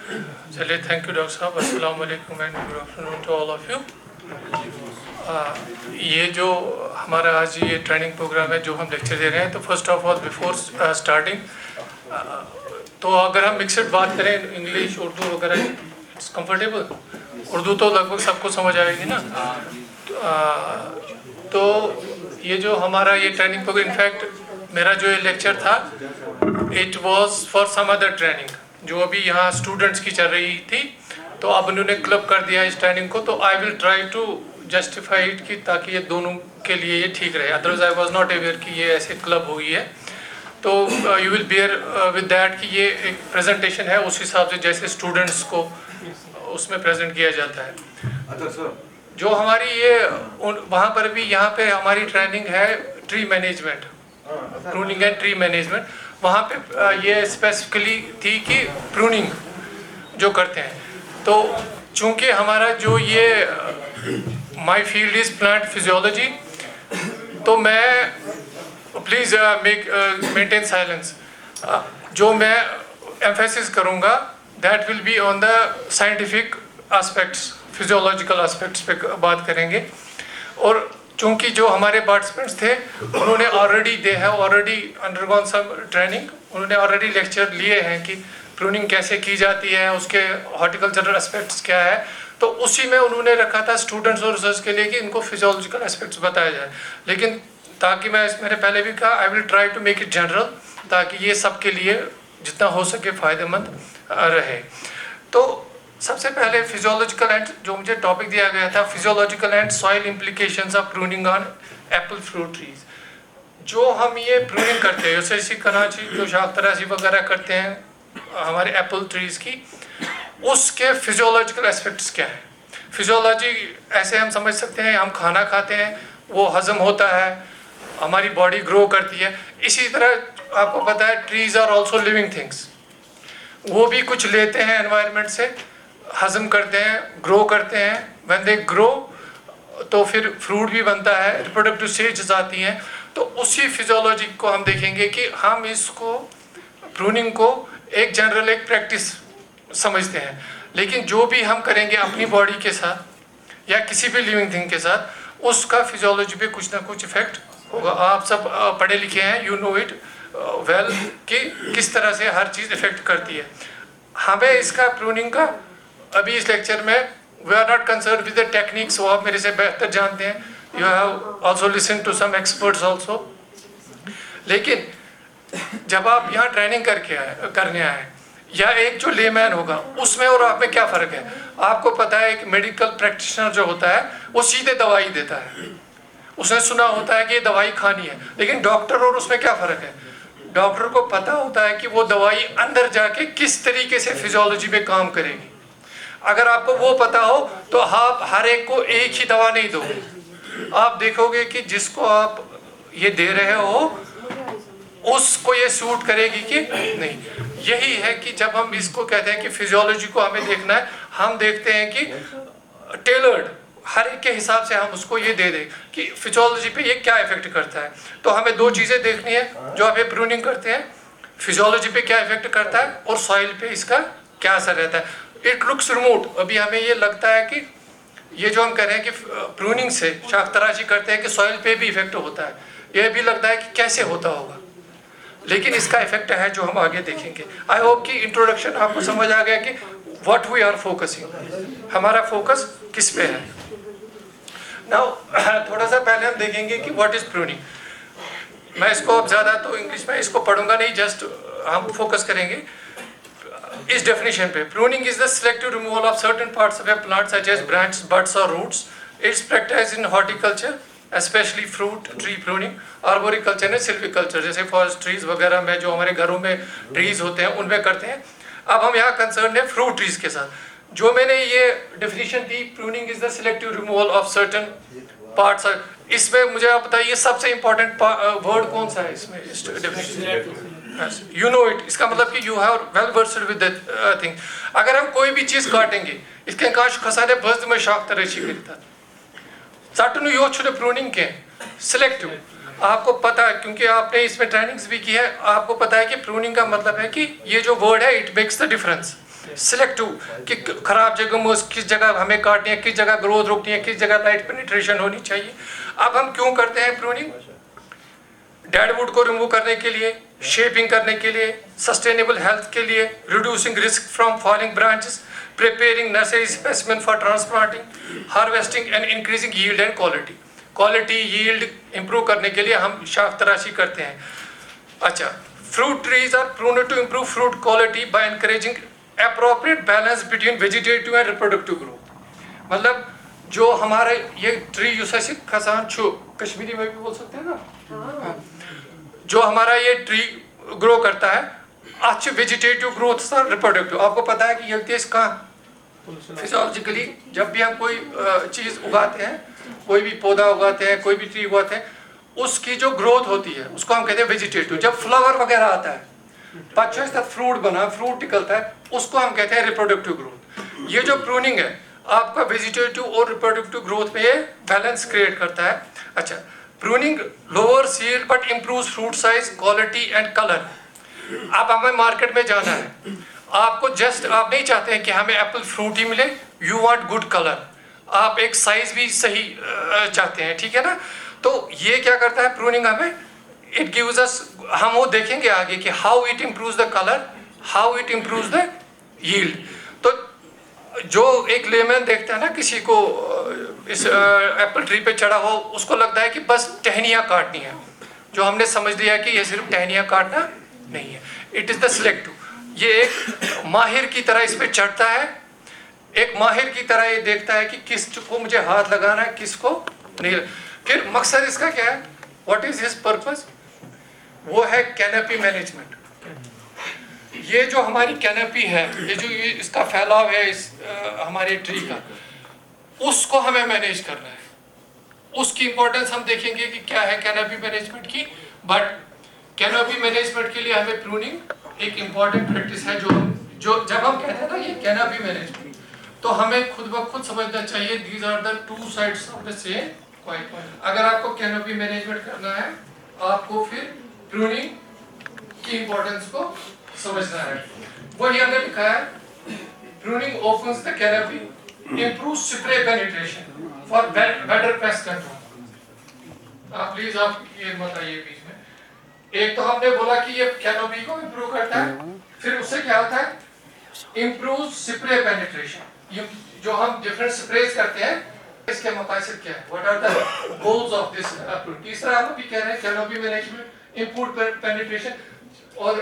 चलिए, thank you doctor साहब। अस्सलाम वालेकुम and good afternoon to all of you. ये जो हमारा आज ये ट्रेनिंग प्रोग्राम है जो हम लेक्चर दे रहे हैं, तो first of all before starting, तो अगर हम मिक्सड बात करें इंग्लिश उर्दू वगैरह, इट्स कंफर्टेबल। उर्दू तो लगभग सबको समझ आएगी ना। तो ये जो हमारा ये ट्रेनिंग प्रोग्राम, इनफैक्ट मेरा जो ये लेक्चर था, it was for some other training जो अभी यहाँ स्टूडेंट्स की चल रही थी, तो अब उन्होंने क्लब कर दिया इस ट्रेनिंग को। तो I will try to justify it कि ताकि ये दोनों के लिए ये ठीक रहे। Otherwise I was not aware कि ये ऐसे क्लब हुई है। तो you will bear with that कि ये एक प्रेजेंटेशन है उस हिसाब से जैसे स्टूडेंट्स को उसमें प्रेजेंट किया जाता है। अच्छा सर, जो हमारी ये वहाँ पर भी यहाँ पे हमारी ट्रेनिंग है tree management, pruning and tree management. वहाँ पे ये स्पेसिफिकली थी कि प्रूनिंग जो करते हैं। तो चूँकि हमारा जो ये my field is plant physiology, तो मैं प्लीज़ मेंटेन साइलेंस। जो मैं एम्फेसिस करूँगा that will be on the scientific aspects, physiological aspects पे बात करेंगे। और चूँकि जो हमारे पार्टिसिपेंट्स थे उन्होंने they have already undergone some training, उन्होंने ऑलरेडी लेक्चर लिए हैं कि प्रूनिंग कैसे की जाती है, उसके हॉर्टिकल्चरल एस्पेक्ट्स क्या है। तो उसी में उन्होंने रखा था स्टूडेंट्स और रिसर्च के लिए कि इनको फिजियोलॉजिकल एस्पेक्ट्स बताया जाए। लेकिन ताकि मैंने पहले भी कहा, I will try to make it general, ताकि ये सबके लिए जितना हो सके फ़ायदेमंद रहे। तो सबसे पहले फिजियोलॉजिकल एंड जो मुझे टॉपिक दिया गया था, physiological and soil implications of pruning on Apple fruit trees. जो हम ये प्रूनिंग करते हैं, जैसे कराची जो शाख तराशी वगैरह करते हैं हमारे एप्पल ट्रीज की, उसके फिजियोलॉजिकल एस्पेक्ट्स क्या है। फिजियोलॉजी ऐसे हम समझ सकते हैं, हम खाना खाते हैं, वो हजम होता है, हमारी बॉडी ग्रो करती है। इसी तरह आपको पता है trees are also living things, वो भी कुछ लेते हैं एनवायरनमेंट से, हजम करते हैं, ग्रो करते हैं। व्हेन दे ग्रो तो फिर फ्रूट भी बनता है, रिप्रोडक्टिव स्टेजेस आती हैं। तो उसी फिजियोलॉजी को हम देखेंगे कि हम इसको प्रूनिंग को एक जनरल एक प्रैक्टिस समझते हैं, लेकिन जो भी हम करेंगे अपनी बॉडी के साथ या किसी भी लिविंग थिंग के साथ, उसका फिजियोलॉजी पे कुछ ना कुछ इफेक्ट होगा। आप सब पढ़े लिखे हैं, यू नो इट वेल कि किस तरह से हर चीज़ इफेक्ट करती है। हमें इसका प्रूनिंग का अभी इस लेक्चर में we are not concern with the techniques, वो आप मेरे से बेहतर जानते हैं। You have also listen to some experts also. लेकिन जब आप यहाँ ट्रेनिंग करने आए, या एक जो लेमैन होगा उसमें और आप में क्या फ़र्क है। आपको पता है एक मेडिकल प्रैक्टिशनर जो होता है वो सीधे दवाई देता है, उसने सुना होता है कि ये दवाई खानी है। लेकिन डॉक्टर और उसमें क्या फ़र्क है, डॉक्टर को पता होता है कि वो दवाई अंदर जाके किस तरीके से फिजियोलॉजी पे काम करेगी। अगर आपको वो पता हो तो आप हर एक को एक ही दवा नहीं दोगे। आप देखोगे कि जिसको आप ये दे रहे हो उसको ये सूट करेगी कि नहीं। यही है कि जब हम इसको कहते हैं कि फिजियोलॉजी को हमें देखना है, हम देखते हैं कि टेलर्ड हर एक के हिसाब से हम उसको ये दे दें कि फिजियोलॉजी पे ये क्या इफेक्ट करता है। तो हमें दो चीज़ें देखनी है जो हमें प्रूनिंग करते हैं, फिजियोलॉजी पे क्या इफेक्ट करता है और सॉइल पे इसका क्या असर रहता है। इट लुक्स रिमोट, अभी हमें ये लगता है कि ये जो हम कह रहे हैं कि प्रूनिंग से शाख तराशी करते हैं कि सॉइल पे भी इफेक्ट होता है, यह भी लगता है कि कैसे होता होगा, लेकिन इसका इफेक्ट है जो हम आगे देखेंगे। आई होप कि इंट्रोडक्शन आपको समझ आ गया कि व्हाट वी आर फोकसिंग, हमारा फोकस किस पे है। नाउ थोड़ा सा पहले हम देखेंगे कि व्हाट इज प्रूनिंग। मैं इसको अब ज़्यादा तो इंग्लिश में इसको पढ़ूंगा नहीं, जस्ट हम फोकस करेंगे इस डेफिनेशन पे। Pruning is the selective removal of certain parts of a plant such as branch, buds और roots. It's practised in horticulture especially fruit tree pruning, arboriculture ने सिल्विकल्चर, जैसे फॉरेस्ट ट्रीज वगैरह में जो हमारे घरों में ट्रीज होते हैं उनमें करते हैं। अब हम यहाँ कंसर्न है फ्रूट ट्रीज के साथ। जो मैंने ये definition the, pruning is the selective removal of certain parts. इसमें मुझे आप बताइए सबसे इंपॉर्टेंट वर्ड कौन सा है इसमें डेफिनेशन। यू नो इट, इसका मतलब कि you have well versed with that thing. अगर हम कोई भी चीज़ काटेंगे, इसके काश खसाने बस में शाख तरेशी करता चाटनु यो छुटे प्रूनिंग के सिलेक्टिव। आपको पता है क्योंकि आपने इसमें ट्रेनिंग्स भी की है, आपको पता है कि प्रूनिंग का मतलब है कि ये जो वर्ड है it makes the difference. Selective कि खराब जगह में किस जगह हमें काटनी है, किस जगह ग्रोथ रोकनी है, किस जगह लाइट पेनिट्रेशन होनी चाहिए। अब हम क्यों करते हैं प्रूनिंग? डेड वुड को रिमूव करने के लिए, शेपिंग करने के लिए, सस्टेनेबल हेल्थ के लिए, reducing risk from falling branches, preparing nursery specimen for transplanting, harvesting and increasing yield and quality yield improve करने के लिए हम शाख तराशी करते हैं। अच्छा, fruit trees are pruned to improve fruit quality by encouraging appropriate balance between vegetative and reproductive growth। मतलब जो हमारे ये ट्री यूसैसी खसान छो कश्मीरी में भी बोल सकते हैं ना, जो हमारा ये ट्री ग्रो करता है, अच्छे वेजिटेटिव ग्रोथ से रिप्रोडक्टिव। आपको पता है कि ये कहाँ फिजियोलॉजिकली जब भी हम कोई चीज़ उगाते हैं, कोई भी पौधा उगाते हैं, कोई भी ट्री उगाते हैं, उसकी जो ग्रोथ होती है उसको हम कहते हैं वेजिटेटिव। जब फ्लावर वगैरह आता है, बच्चों से फ्रूट बना, फ्रूट निकलता है, उसको हम कहते हैं रिप्रोडक्टिव ग्रोथ। ये जो प्रूनिंग है आपका वेजिटेटिव और रिप्रोडक्टिव ग्रोथ में ये बैलेंस क्रिएट करता है। अच्छा, pruning lower seed but improves fruit size, quality and colour. अब हमें मार्केट में जाना है, आपको जस्ट आप नहीं चाहते हैं कि हमें एप्पल फ्रूट ही मिले, यू वांट गुड कलर, आप एक साइज भी सही चाहते हैं, ठीक है ना। तो ये क्या करता है प्रूनिंग हमें, इट गिव्स अस, हम वो देखेंगे आगे कि how it improves the colour, how it improves the yield. तो जो एक लेमैन देखता है ना किसी को इस एप्पल ट्री पे चढ़ा हो, उसको लगता है कि बस टहनियाँ काटनी है, जो हमने समझ लिया कि ये सिर्फ टहनियाँ काटना नहीं है, इट इज़ द सिलेक्टिव। ये एक माहिर की तरह इस पे चढ़ता है, एक माहिर की तरह ये देखता है कि किसको मुझे हाथ लगाना है, किसको नहीं। फिर मकसद इसका क्या है, व्हाट इज हिज पर्पस? वो है कैनोपी मैनेजमेंट। ये जो हमारी कैनोपी है, ये जो इसका फैलाव है इस हमारे ट्री का, उसको हमें मैनेज करना है। उसकी इंपॉर्टेंस हम देखेंगे कि क्या है कैनोपी मैनेजमेंट की। बट कैनोपी मैनेजमेंट के लिए हमें प्रूनिंग एक इम्पॉर्टेंट प्रैक्टिस है। जो जब हम कहते हैं ना ये कैनोपी मैनेजमेंट, तो हमें खुद ब खुद समझना चाहिए these are the two sides of the same coin. अगर आपको कैनोपी मैनेजमेंट करना है, आपको फिर प्रूनिंग की इंपॉर्टेंस को समझना है। वही हमने लिखा है, pruning opens the canopy, improves spray penetration for better pest control। Please आप ये बताइए बीच में। एक तो हमने बोला कि ये कैनोपी को इंप्रूव करता है, फिर उससे क्या होता है, improves spray penetration। ये जो हम डिफरेंट स्प्रेज करते हैं, इसके मकासद क्या है, what are the goals of this approach. तीसरा हम भी कह रहे हैं कैनोपी मैनेजमेंट, इम्प्रूव्ड पेनिट्रेशन और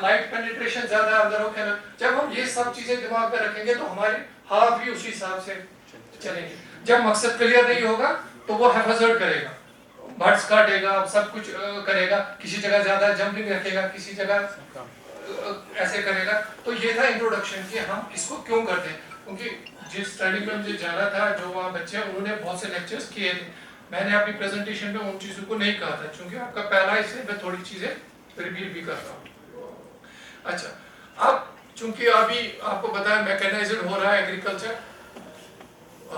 लाइट पेनिट्रेशन ज्यादा अंदर हो। जब हम ये सब चीजें दिमाग में रखेंगे तो हमारे हाथ भी उसी हिसाब से चलेंगे। जब मकसद क्लियर नहीं होगा तो वो हेफाजत करेगा, बर्ड्स काटेगा, सब कुछ करेगा, किसी जगह ज्यादा जंपिंग रखेगा, किसी जगह ऐसे करेगा। तो ये था इंट्रोडक्शन कि हम इसको क्यों करते हैं। क्योंकि जिस स्टडी में मुझे जाना था, जो वहाँ बच्चे उन्होंने बहुत से लेक्चर्स किए थे, मैंने अपनी प्रेजेंटेशन में उन चीज़ों को नहीं कहा था, क्योंकि आपका पहला इससे मैं थोड़ी चीज़ें रिवील भी कर रहा हूँ। अच्छा, अब चूंकि अभी आपको बताया मैकेनाइज्ड हो रहा है एग्रीकल्चर,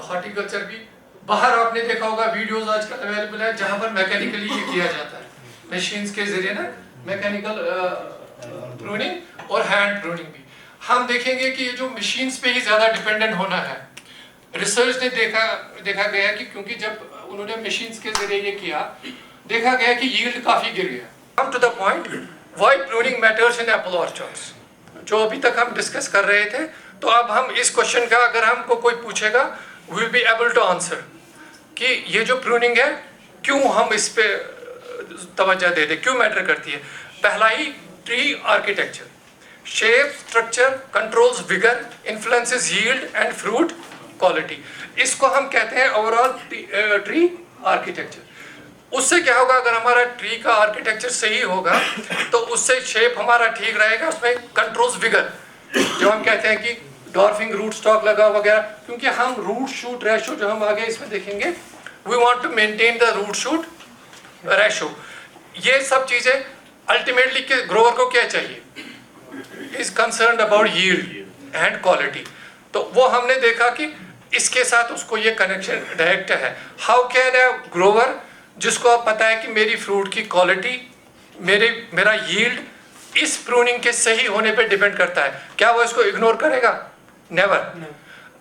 हॉर्टिकल्चर भी। बाहर आपने देखा होगा वीडियोस आजकल अवेलेबल है जहाँ पर मैकेनिकली ये किया जाता है, मशीन्स के जरिए ना, मैकेनिकल प्रूनिंग और हैंड प्रूनिंग भी। हम देखेंगे कि ये जो मशीन्स पे ही ज़्यादा डिपेंडेंट होना है। रिसर्च ने देखा गया कि क्योंकि जब उन्होंने मशीन्स के जरिए ये किया, देखा गया कि यील्ड काफ़ी गिर गया। Come to the point, why pruning matters in apple orchards, जो अभी तक हम डिस्कस कर रहे थे। तो अब हम इस क्वेश्चन का अगर हमको कोई पूछेगा, we will be able to answer कि ये जो प्रूनिंग है क्यों हम इस पे तवज्जो दे दें, क्यों मैटर करती है। पहला ही, tree architecture, shape, structure, controls vigour, influences yield and fruit quality. इसको हम कहते हैं ओवरऑल ट्री आर्किटेक्चर। उससे क्या होगा, अगर हमारा ट्री का आर्किटेक्चर सही होगा तो उससे शेप हमारा ठीक रहेगा, उसमें कंट्रोल्स विगर, जो हम कहते हैं कि डॉर्फिंग रूट स्टॉक लगा वगैरह, क्योंकि हम रूट शूट रेशो जो हम आगे इसमें देखेंगे, we want to maintain the root shoot ratio. ये सब चीजें अल्टीमेटली के ग्रोवर को क्या चाहिए, is concerned about yield and quality. तो वो हमने देखा कि इसके साथ उसको ये कनेक्शन डायरेक्ट है। हाउ कैन ए ग्रोवर, जिसको आप पता है कि मेरी फ्रूट की क्वालिटी, मेरा यील्ड इस प्रूनिंग के सही होने पे डिपेंड करता है। क्या वो इसको इग्नोर करेगा? नेवर।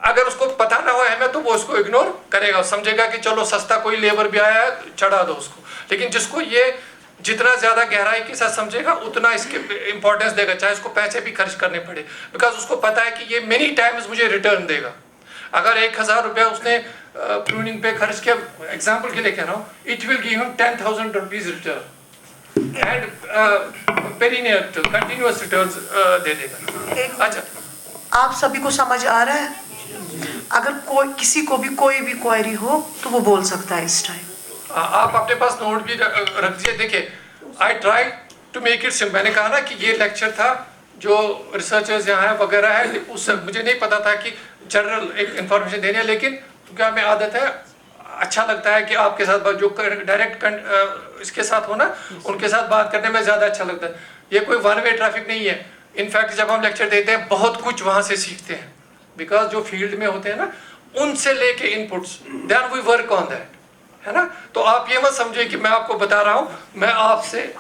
अगर उसको पता ना हो अहमियत तो वो उसको इग्नोर करेगा, समझेगा कि चलो सस्ता कोई लेबर भी आया है चढ़ा दो उसको। लेकिन जिसको ये जितना ज़्यादा गहराई के साथ समझेगा उतना इसके इंपॉर्टेंस देगा, चाहे उसको पैसे भी खर्च करने पड़े, बिकॉज उसको पता है कि ये मेनी टाइम्स मुझे रिटर्न देगा। अगर 1000 रुपया उसने प्रूनिंग पे खर्च किया, एग्जाम्पल के लिए कह रहा हूँ, it will give him 10,000 rupees return and perennial continuous returns दे देगा। अच्छा, आप सभी को समझ आ रहा है? अगर कोई किसी को भी कोई भी क्वेरी हो तो वो बोल सकता है इस टाइम। आप अपने पास नोट भी रख दीजिए। देखिए, I try to make it simple. मैंने कहा ना कि ये लेक्चर था, जो रिसर्चर्स यहाँ है वगैरह है, उससे मुझे नहीं पता था कि जनरल एक इन्फॉर्मेशन देनी है, लेकिन क्योंकि हमें आदत है, अच्छा लगता है कि आपके साथ जो डायरेक्ट इसके साथ हो ना, उनके साथ बात करने में ज़्यादा अच्छा लगता है। ये कोई वन वे ट्रैफिक नहीं है। इनफैक्ट जब हम लेक्चर देते हैं बहुत कुछ वहाँ से सीखते हैं, बिकॉज जो फील्ड में होते हैं ना, उनसे लेके inputs, then we work on that, है ना। तो आप ये मत समझिए कि मैं आपको बता रहा हूँ, मैं आपसे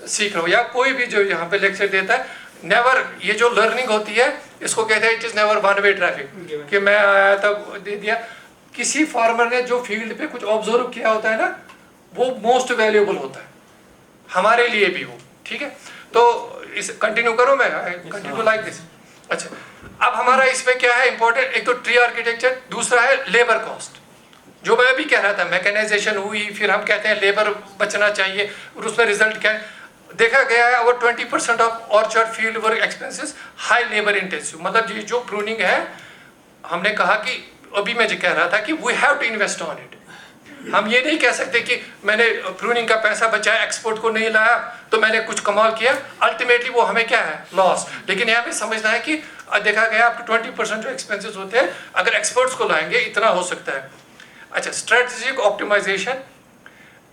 सीख रहा हूँ, या कोई भी जो यहाँ पे लेक्चर देता है, नेवर, ये जो लर्निंग होती है इसको कहते हैं it is never one way traffic, कि मैं आया था दे दिया। किसी फार्मर ने जो फील्ड पे कुछ ऑब्जर्व किया होता है ना, वो मोस्ट वैल्यूएबल होता है हमारे लिए भी वो, ठीक है। तो इस कंटिन्यू करो, मैं कंटिन्यू लाइक दिस। अच्छा, अब हमारा इसमें क्या है इंपॉर्टेंट, एक तो ट्री आर्किटेक्चर, दूसरा है लेबर कॉस्ट, जो मैं अभी कह रहा था, मैकेनाइजेशन हुई, फिर हम कहते हैं लेबर बचना चाहिए, और उसमें रिजल्ट क्या है देखा गया है। Over 20% of orchard field work expenses high labour intensive. मतलब ये जो प्रूनिंग है, हमने कहा कि अभी मैं जो कह रहा था कि we have to invest on it. हम ये नहीं कह सकते कि मैंने प्रूनिंग का पैसा बचाया, एक्सपोर्ट को नहीं लाया तो मैंने कुछ कमाल किया, अल्टीमेटली वो हमें क्या है, लॉस। लेकिन यहाँ पे समझना है कि देखा गया आपके 20% जो एक्सपेंसेस होते हैं, अगर एक्सपोर्ट्स को लाएंगे इतना हो सकता है। अच्छा, स्ट्रेटेजिक ऑप्टिमाइजेशन,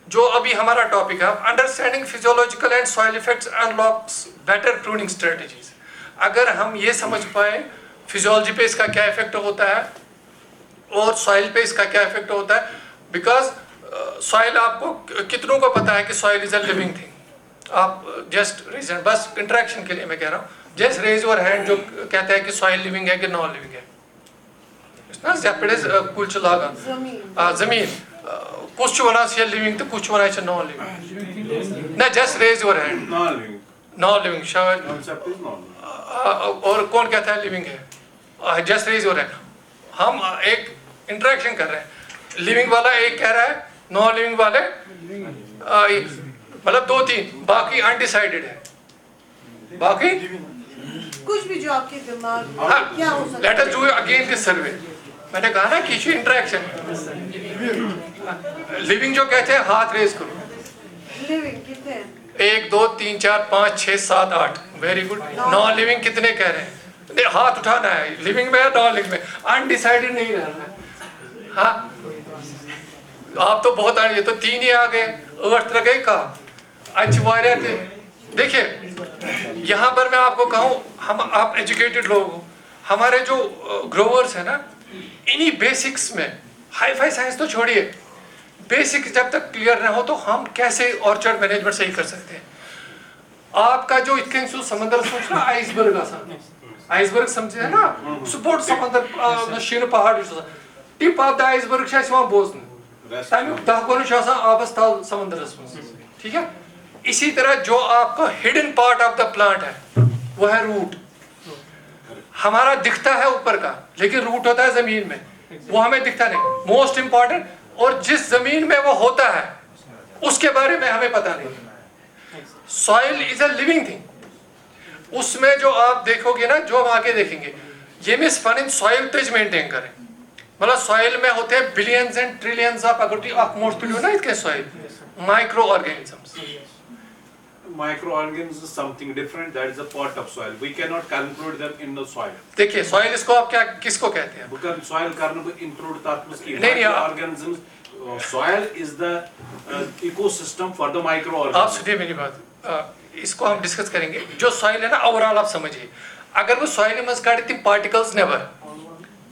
जो अभी हमारा टॉपिक है, understanding physiological and soil effects unlocks better pruning strategies. अगर हम ये समझ पाए फिजियोलॉजी पे इसका क्या इफेक्ट होता है और सॉइल पे इसका क्या इफेक्ट होता है, बिकॉज सॉइल आपको कितनों को पता है कि soil is a living thing. आप जस्ट रीजन, बस इंटरेक्शन के लिए मैं कह रहा हूँ, जस्ट रेज योर हैंड जो कहता है कि सॉइल लिविंग है कि नॉन लिविंग है। जमीन कुछ वना से लिविंग तो कुछ वना से नॉन लिविंग ना, just raise your hand. Non living शायद, और कौन कहता है लिविंग है? Just raise your hand. हम एक इंटरेक्शन कर रहे हैं, लिविंग वाला एक कह रहा है, नॉन लिविंग वाले मतलब 2-3, बाकी अनडिसाइडेड है, बाकी कुछ भी जो आपके दिमाग हाँ, क्या हो सकता है। Let us do again this survey. मैंने कहा ना कि इंटरेक्शन, लिविंग जो कहते हैं हाथ रेज करो। लिविंग कितने हैं? 1 2 3 4 5 6 7 8, वेरी गुड। नॉन लिविंग कितने कह रहे हैं? हाथ उठाना है, लिविंग में या नॉन लिविंग में, अनडिसाइडेड नहीं रहना है। हाँ, आप तो बहुत ये तो 3 ही आ गए, अर्थ रह गए कहा। अच्छी वारिया थे। देखिए यहाँ पर मैं आपको कहूँ, हम आप एजुकेटेड लोग हो, हमारे जो ग्रोवर्स है ना, इन्हीं बेसिक्स में, हाई फाई साइंस तो छोड़िए, बेसिक जब तक क्लियर ना हो तो हम कैसे ऑर्चर्ड मैनेजमेंट सही कर सकते हैं। आपका जो इतने समंदर सोच ना, आइसबर्ग आइसबर्ग समझे है ना, सपोर्ट समंदर शीन पहाड़ टिप ऑफ द आइसबर्ग शायद वहाँ बोझन तमिक दहकोन आबस तल समंदरस में, ठीक है। इसी तरह जो आपका hidden part of the plant है वो है रूट। हमारा दिखता है ऊपर का, लेकिन रूट होता है जमीन में, वो हमें दिखता नहीं, मोस्ट इंपॉर्टेंट। और जिस जमीन में वो होता है उसके बारे में हमें पता नहीं। Soil is a living thing. उसमें जो आप देखोगे ना, जो हम आगे देखेंगे, ये मिस फन इन सॉइल पेज मेंटेन करें। मतलब सॉइल में होते हैं बिलियंस एंड ट्रिलियंस ऑफ, अगर आप मोस्ट ना इसके soil micro organisms. Microorganisms is something different. That is a part of soil. We cannot include them in the soil. देखिए सॉइल इसको आप क्या किसको कहते हैं? Because soil करने को include ताकि नहीं, microorganisms. Soil is the ecosystem for the microorganisms. आप सुनिए मेरी बात, इसको हम डिस्कस करेंगे। जो सॉइल है ना, ओवरऑल आप समझिए, अगर वो सॉइल में काढ़ती पार्टिकल्स नेवर,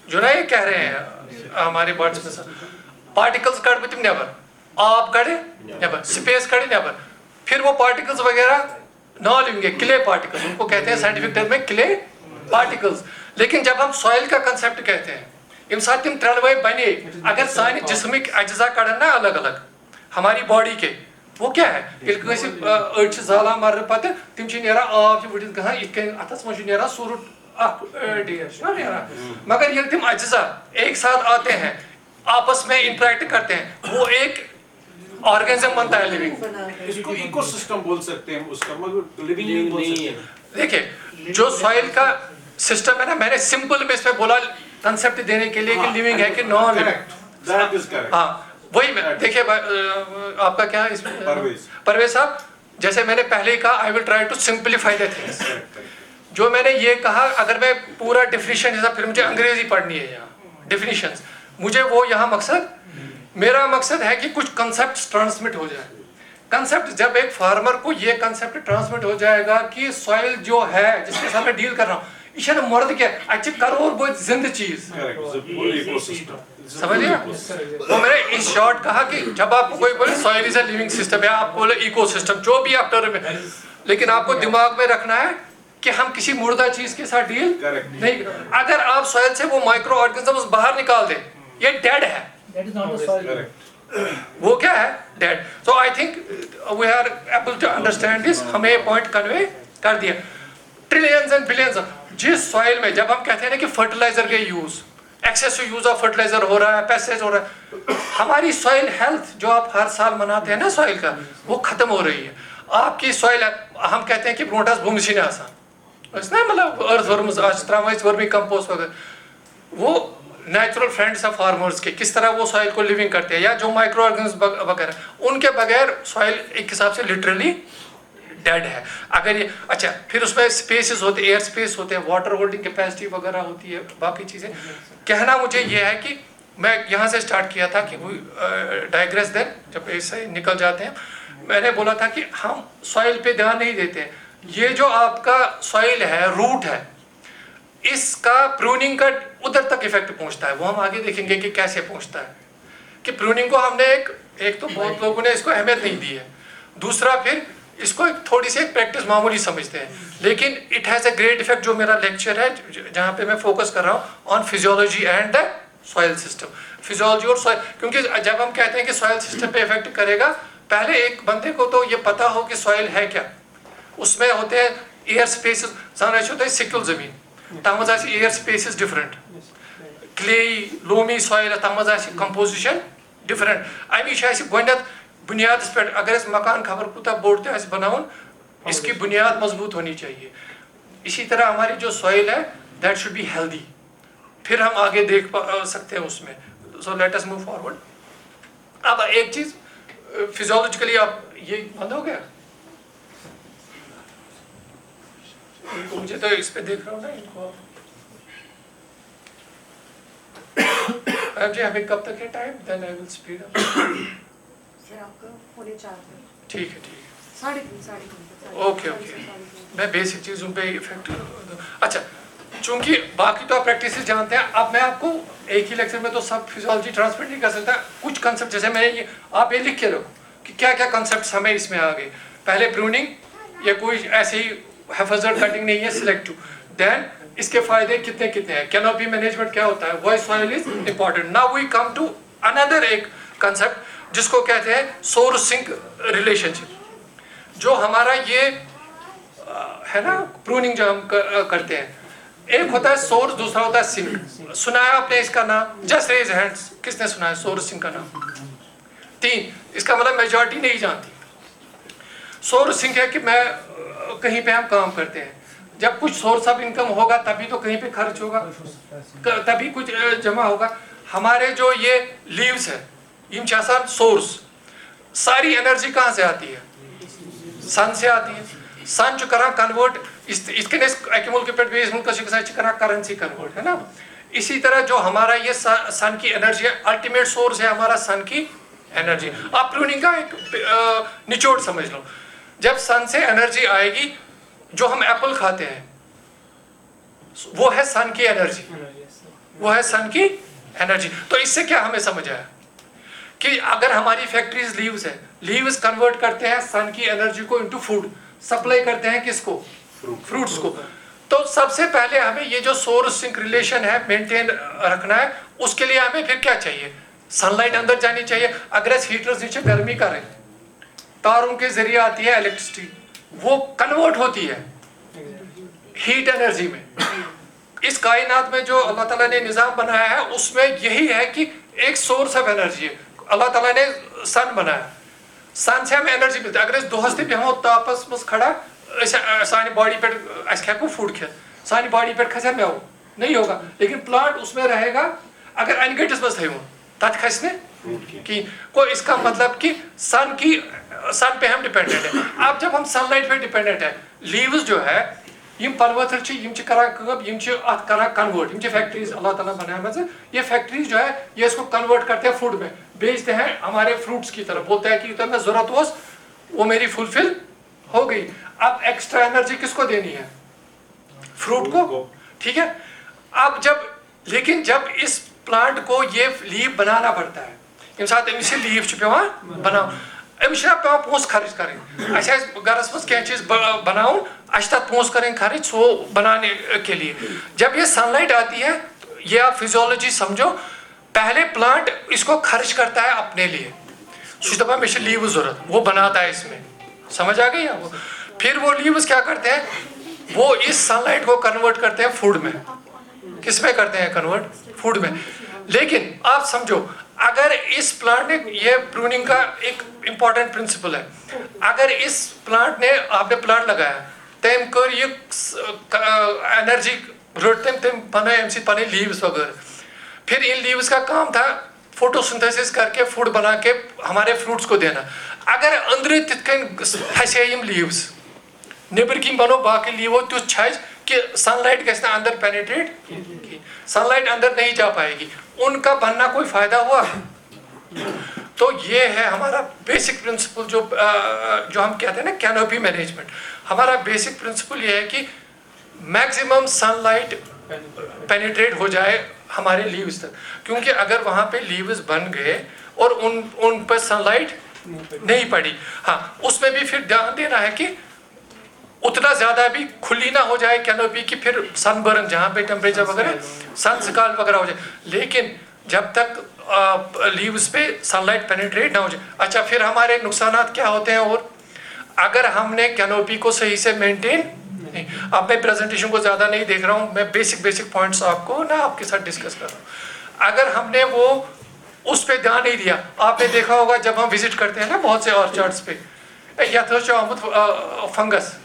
जो ना ये कह रहे हैं हमारे बर्ड्स में सर, पार्टिकल्स काढ़ नेवर, आप काढ़े नेवर, स्पेस काढ़े नेवर, फिर वो पार्टिकल्स वगैरह नॉन लिविंग है, क्ले पार्टिकल्स, उनको कहते हैं साइंटिफिक टर्म में क्ले पार्टिकल्स। लेकिन जब हम सॉइल का कंसेप्ट कहते हैं, यम साथ तम त्रे बने, अगर सान जिस्मिक अज्जा कड़न ना अलग अलग हमारी बॉडी के, वो क्या है, अड़ जाला मर पत तम आब वटित गहान इत अतस मज ना सूर मगर ये तम अज्जा एक साथ आते हैं, आपस में इंटरेक्ट करते हैं, वो एक ऑर्गेनिज्म बनता है लिविंग। इसको इकोसिस्टम बोल सकते हैं, उसका मगर लिविंग नहीं बोल सकते। देखिए जो सॉइल का सिस्टम है ना, मैंने सिंपल में इसमें बोला कंसेप्ट देने के लिए कि लिविंग है कि नॉन लिविंग। हाँ वही मैं, देखिए आपका क्या है इसमें, परवेज साहब, जैसे मैंने पहले ही कहा, I will try to simplify the things. जो मैंने ये कहा, अगर मैं पूरा डिफिनीशन जैसा, फिर मुझे अंग्रेजी पढ़नी है यहाँ डिफिनीशंस, मुझे वो यहाँ मकसद, मेरा मकसद है कि कुछ कंसेप्ट ट्रांसमिट हो जाए। कंसेप्ट जब एक फार्मर को ये कंसेप्ट ट्रांसमिट हो जाएगा कि सॉइल जो है जिसके साथ मैं डील कर रहा हूँ, इशे मर्द क्या अच्छे करोड़ बहुत जिंद चीज, समझ लिया। वो मैंने इन शॉर्ट कहा कि जब आपको कोई बोले soil is a living system या आप बोले इकोसिस्टम, जो भी आप टर्म में, लेकिन आपको दिमाग में रखना है कि हम किसी मुर्दा चीज के साथ डील नहीं। अगर आप सॉइल से वो माइक्रो ऑर्गेनिजम्स बाहर निकाल दें, ये डेड है, वो क्या है, dead. So I think we are able to understand this, हमें ये पॉइंट कन्वे कर दिया। ट्रिलियंस एंड बिलियंस, जिस सॉइल में जब हम कहते हैं ना कि फर्टिलाइजर के use, excessive use of fertiliser हो रहा है, पेस्टिसाइड हो रहा है, हमारी सॉइल हेल्थ जो आप हर साल मनाते हैं ना सॉइल का, वो खत्म हो रही है। आपकी सॉइल, हम कहते हैं कि ब्रोंटास भूमिशीन आसान, मतलब अर्थवर्म्स, आज वर्मी कंपोस्ट वगैरह, वो नेचुरल फ्रेंड्स ऑफ फार्मर्स के किस तरह वो सॉइल को लिविंग करते हैं, या जो माइक्रो ऑर्गेनिज्म वगैरह, उनके बगैर सॉइल एक हिसाब से लिटरली डेड है। अगर ये अच्छा, फिर उसमें स्पेसेस होते हैं, एयर स्पेस होते हैं, वाटर होल्डिंग कैपेसिटी वगैरह होती है, बाकी चीज़ें। कहना मुझे ये है कि मैं यहाँ से स्टार्ट किया था कि डाइग्रेस देन, जब ऐसे निकल जाते हैं, मैंने बोला था कि हम सॉइल पे ध्यान नहीं देते। ये जो आपका सॉइल है, रूट है, इसका प्रूनिंग का उधर तक इफेक्ट पहुंचता है, वो हम आगे देखेंगे कि कैसे पहुंचता है। कि प्रूनिंग को हमने एक तो बहुत लोगों ने इसको अहमियत नहीं दी है, दूसरा फिर इसको एक थोड़ी सी एक प्रैक्टिस मामूली समझते हैं, लेकिन it has a great effect. जो मेरा लेक्चर है जहाँ पे मैं फोकस कर रहा हूँ on physiology and the soil system, physiology और सॉइल, क्योंकि जब हम कहते हैं कि सॉइल सिस्टम पे इफेक्ट करेगा, पहले एक बंदे को तो ये पता हो कि सॉइल है क्या। उसमें होते हैं एयर स्पेसेस, सामने होता है सिकल जमीन, तमज air spaces different, clay loamy soil, तमज कंपोजिशन डिफरेंट। अमिश गोड बुनियाद पे, अगर मकान खबर कूता बोर्ड ते बनाउन, इसकी बुनियाद मजबूत होनी चाहिए। इसी तरह हमारी जो सॉइल है, दैट शुड बी हेल्दी, फिर हम आगे देख सकते हैं उसमें। So let us move forward. अब एक चीज फिजियोलॉजिकली, आप ये बंद हो गया, इनको मुझे तो इस पे देख रहा हूँ ना इनको। जी हमें कब तक है time, then I will speed up. Sir आपका पौने 4 ठीक है, ठीक है, 3:30 ओके ओके। मैं बेसिक चीज़ों पे इफेक्ट, अच्छा चूंकि बाकी तो आप प्रैक्टिस जानते हैं, अब मैं आपको एक ही लेक्चर में तो सब फिजियोलॉजी ट्रांसमिट नहीं कर सकता। कुछ कंसेप्ट जैसे मैंने ये, आप ये लिख के रखो कि क्या क्या कंसेप्ट हमें इसमें आ गए। पहले प्रूनिंग, ये कोई ऐसे ही हैफजर्ड कटिंग नहीं है, सिलेक्टिव। देन इसके फायदे कितने कितने हैं, कैनोपी मैनेजमेंट क्या होता है, why soil is important. Now we come to another एक कंसेप्ट जिसको कहते हैं सोर्स सिंक रिलेशनशिप। जो हमारा ये है ना प्रूनिंग जो हम करते हैं, एक होता है सोर्स, दूसरा होता है सिंक। सुना है आपने इसका नाम? जस्ट रेज हैंड्स, किसने सुना है सोर्स सिंक का नाम? 3, इसका मतलब मेजॉरिटी नहीं जानती। सोर्स सिंक है कि मैं कहीं पे हम काम करते हैं, जब कुछ सोर्स ऑफ इनकम होगा तभी तो कहीं पे खर्च होगा, तभी कुछ जमा होगा। हमारे जो ये लीव्स है, इनके साथ सोर्स, सारी एनर्जी कहाँ से आती है? सन से आती है। सन जो करा कन्वर्ट, इसके करा करेंसी कन्वर्ट, है ना। इसी तरह जो हमारा ये सन की एनर्जी है, अल्टीमेट सोर्स है हमारा सन की एनर्जी। आप प्रूनिंग का एक निचोड़ समझ लो। जब सन से एनर्जी आएगी, जो हम एप्पल खाते हैं वो है सन की एनर्जी, वो है सन की एनर्जी। तो इससे क्या हमें समझ आया कि अगर हमारी फैक्ट्रीज लीव्स है, लीव्स कन्वर्ट करते हैं सन की एनर्जी को इनटू फूड। सप्लाई करते हैं किसको, फ्रूट्स को। तो सबसे पहले हमें ये जो सोर्स सिंक रिलेशन है मेंटेन रखना है। उसके लिए हमें फिर क्या चाहिए, सनलाइट अंदर जानी चाहिए। अगर इस हीटर्स नीचे गर्मी करें, तारों के जरिए आती है इलेक्ट्रिसिटी, वो कन्वर्ट होती है हीट एनर्जी में। इस कायनात में जो अल्लाह ताला ने निज़ाम बनाया है उसमें यही है कि एक सोर्स ऑफ एनर्जी है। अल्लाह ताला ने सन बनाया, सन से हमें एनर्जी मिलती है। अगर दोहस ते बेहमो तापस मज खड़ा सानी बॉडी पे हेको फूड खेत, सानी बॉडी पे खसा मेव नहीं होगा, लेकिन प्लांट उसमें रहेगा। अगर अनगटिस मज थो तथ खस कि को, इसका मतलब कि सन पे हम डिपेंडेंट है। अब जब हम सनलाइट पे डिपेंडेंट है, लीव्स जो है यम पलवथर करा कन्वर्ट, यम फैक्ट्रीज अल्लाह ताला बनाया, ये फैक्ट्रीज जो है ये इसको कन्वर्ट करते हैं फूड में, बेचते हैं हमारे फ्रूट्स की तरफ। बोलते हैं कि तो मैं जरूरत हो वो मेरी फुलफिल हो गई। अब एक्स्ट्रा एनर्जी किसको देनी है, फ्रूट को, ठीक है। अब लेकिन जब इस प्लांट को ये लीव बनाना पड़ता है, यम साथ अमिस लीव पेवान बनाओ, अमिस पेवान पोस खर्च करें। गरस मज क्या चीज बनाऊं, तथ पोस करें खर्च सो बनाने के लिए। जब ये सनलाइट आती है, ये आप फिजियोलॉजी समझो, पहले प्लांट इसको खर्च करता है अपने लिए, दफा मे लीव जरूरत, वो बनाता है इसमें, समझ आ गई आपको। फिर वो लीव्स क्या करते हैं, वो इस सनलाइट को कन्वर्ट करते हैं फूड में। किस में करते हैं कन्वर्ट, फूड में। लेकिन आप समझो, अगर इस प्लांट ने, ये प्रूनिंग का एक इंपॉर्टेंट प्रिंसिपल है, अगर इस प्लांट ने, आपने प्लांट लगाया, तम कर ये एनर्जी रट तम बना पे लीव्स वगैरह, फिर इन लीव्स का काम था फोटोसिंथेसिस करके फूड बना के हमारे फ्रूट्स को देना। अगर अंदर तिथकन फंसे यम लीव्स, नेबर किन बनो बाकी लीवो तुझ छज कि सनलाइट गए अंदर पेनिट्रेट, सनलाइट अंदर नहीं जा पाएगी, उनका बनना कोई फायदा हुआ। तो ये है हमारा बेसिक प्रिंसिपल, जो हम कहते हैं ना कैनोपी मैनेजमेंट। हमारा बेसिक प्रिंसिपल ये है कि मैक्सिमम सनलाइट पेनिट्रेट हो जाए हमारे लीव्स तक, क्योंकि अगर वहाँ पे लीव्स बन गए और उन पर सनलाइट नहीं पड़ी, हाँ, उसमें भी फिर ध्यान देना है कि उतना ज़्यादा भी खुली ना हो जाए कैनोपी की, फिर सनबर्न जहाँ पे टेम्परेचर वगैरह सन स्काल वगैरह हो जाए। लेकिन जब तक लीव्स पे सनलाइट पेनिट्रेट ना हो जाए। अच्छा, फिर हमारे नुकसानात क्या होते हैं, और अगर हमने कैनोपी को सही से मेंटेन नहीं, अब मैं प्रेजेंटेशन को ज़्यादा नहीं देख रहा हूँ, मैं बेसिक पॉइंट्स आपको ना आपके साथ डिस्कस कर रहा हूँ। अगर हमने वो उस पर ध्यान नहीं दिया, आपने देखा होगा जब हम विजिट करते हैं ना बहुत से ऑर्चार्ड्स पे, या तो फंगस,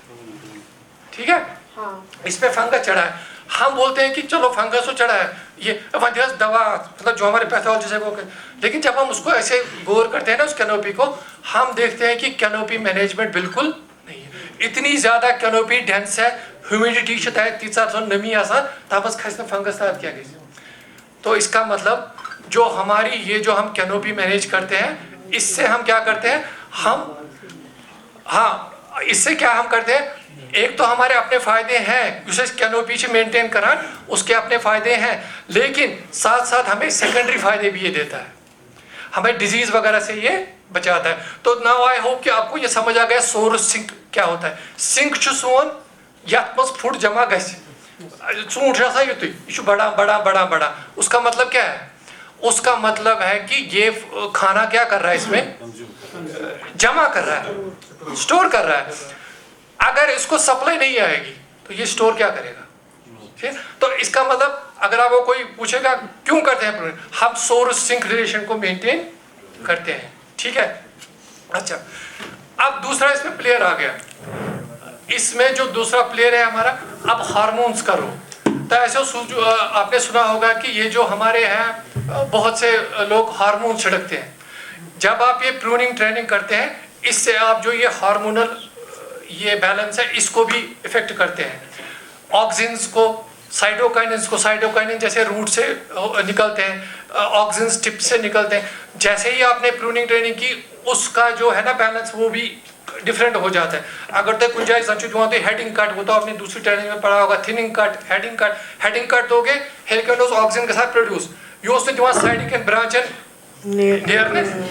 ठीक है, हाँ। इस पे फंगस चढ़ा है, हम बोलते हैं कि चलो फंगस तो चढ़ा है, ये दवा, मतलब जो हमारे पैथोलॉजी से वो, लेकिन जब हम उसको ऐसे गौर करते हैं ना उस कैनोपी को, हम देखते हैं कि कैनोपी मैनेजमेंट बिल्कुल नहीं है। इतनी ज़्यादा कैनोपी डेंस है, ह्यूमिडिटी तीसरा नमी आसान तापस खसने फंगस क्या गई। तो इसका मतलब जो हमारी ये जो हम कैनोपी मैनेज करते हैं, इससे हम क्या करते हैं, इससे क्या हम करते हैं, एक तो हमारे अपने फायदे हैं, उसे कैनोपी से मेंटेन करा, उसके अपने फायदे हैं, लेकिन साथ साथ हमें सेकेंडरी फायदे भी ये देता है, हमें डिजीज वगैरह से ये बचाता है। तो नाउ आई होप कि आपको ये समझ आ गया सोर्स सिंक क्या होता है। सिंक सोन यथ मज फूड जमा गूट युत बड़ा बड़ा बड़ा बड़ा, उसका मतलब क्या है, उसका मतलब है कि ये खाना क्या कर रहा है, इसमें जमा कर रहा है, स्टोर कर रहा है। अगर इसको सप्लाई नहीं आएगी तो ये स्टोर क्या करेगा, ठीक। तो इसका मतलब अगर आपको कोई पूछेगा क्यों करते हैं, हम सोर्स सिंक रिलेशन को मेंटेन करते हैं, ठीक है। अच्छा, अब दूसरा इसमें प्लेयर आ गया, इसमें जो दूसरा प्लेयर है हमारा, अब हार्मोन्स का रोल। तो ऐसे आपने सुना होगा कि ये जो हमारे हैं बहुत से लोग हार्मोन छिड़कते हैं। जब आप ये प्रूनिंग ट्रेनिंग करते हैं, इससे आप जो ये हार्मोनल ये बैलेंस है इसको भी इफेक्ट करते हैं। ऑक्सिन्स को, साइटोकाइनिन जैसे रूट से निकलते हैं, ऑक्सिन्स टिप से निकलते हैं। जैसे ही आपने प्रूनिंग ट्रेनिंग की, उसका जो है ना बैलेंस वो भी डिफरेंट हो जाता है। अगर तो गुंजाइश संचित हुआ तो हेडिंग कट, वो तो आपने दूसरी ट्रेनिंग में पढ़ा होगा, थिनिंग कट, हेडिंग कट दोगे, हेलिकेडोस ऑक्सिन के साथ प्रोड्यूस यो उसने दिवान साइडिक एंड ब्रांच एंड नेयर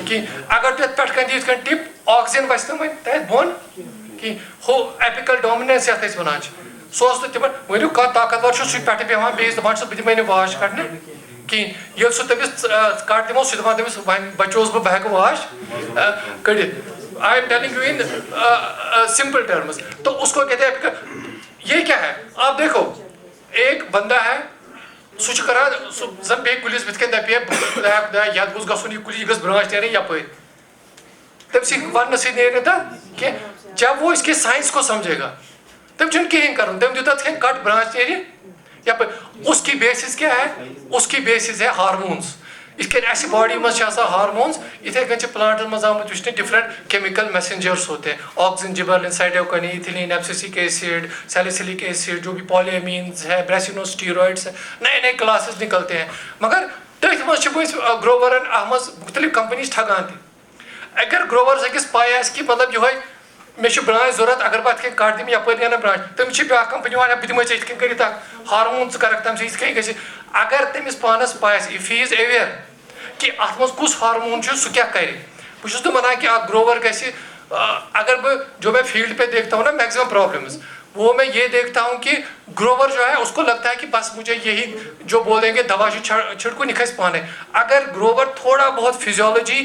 कि अगर तो पटकन दी इसका टिप ऑक्सिन वस्तु में तय बोन कि हो एपिकल डोमिनेंस यथ अस वनान सो तिमन वनु कह ताकतवर सह पे बेहान बेस दपान सह बह दिमे वाश करने कहें ये सह तमिस कट दिमो सह दपान तमिस बचोस बह हेक वाश कड़ित I am telling you in simple terms. तो उसको कहते हैं एपिकल। ये क्या है आप देखो एक बंदा है सह करा जन बे कुलिस बथ दपे खुदा खुदा ये गुस गसन यह कुली गस ब्रांच नीर यप तम वन से कि जब वो इसके साइंस को समझेगा तम कहें कर तम दिता कट ब्रांच नीर या उसकी बेसिस क्या है उसकी बेसिस है हार्मोन्स इसके बॉडी में हार्मोन्स इथे कन प्लांट मज आमुत वुचने डिफरेंट केमिकल मैसेंजर्स होते हैं oxygen gibberellin cytokinin ethylene abscisic acid salicylic acid जो भी पॉलिएमीन्स है ब्रेसिनोस्टेरॉइड्स है नए नए क्लासेस निकलते हैं मगर तथ मज ग्रोवरन अहमद मुख्तलिफ कंपनीज ठगान तह अगर ग्रोवर्स अकिस पाई आस कि मतलब ये मे ब्रांच जरूरत अगर बह कट दिम यप ब्रांच तमिस ब्या कंपनी वन बह दिमे इत कर हार्मोन कर तम ग अगर तमिस पानस पाई इफ ही इज अवेयर कि अत मज कुस हार्मोन सह क्या कर बहुत तो वनान कि ग्रोवर गि अगर जो मैं फील्ड पे देखता हूँ ना मैक्सिमम प्रॉब्लम्स वो मैं ये देखता हूँ कि ग्रोवर जो है उसको लगता है कि बस मुझे यही जो बोलेंगे दवा छिड़को निखस पाने। अगर ग्रोवर थोड़ा बहुत फिजियोलॉजी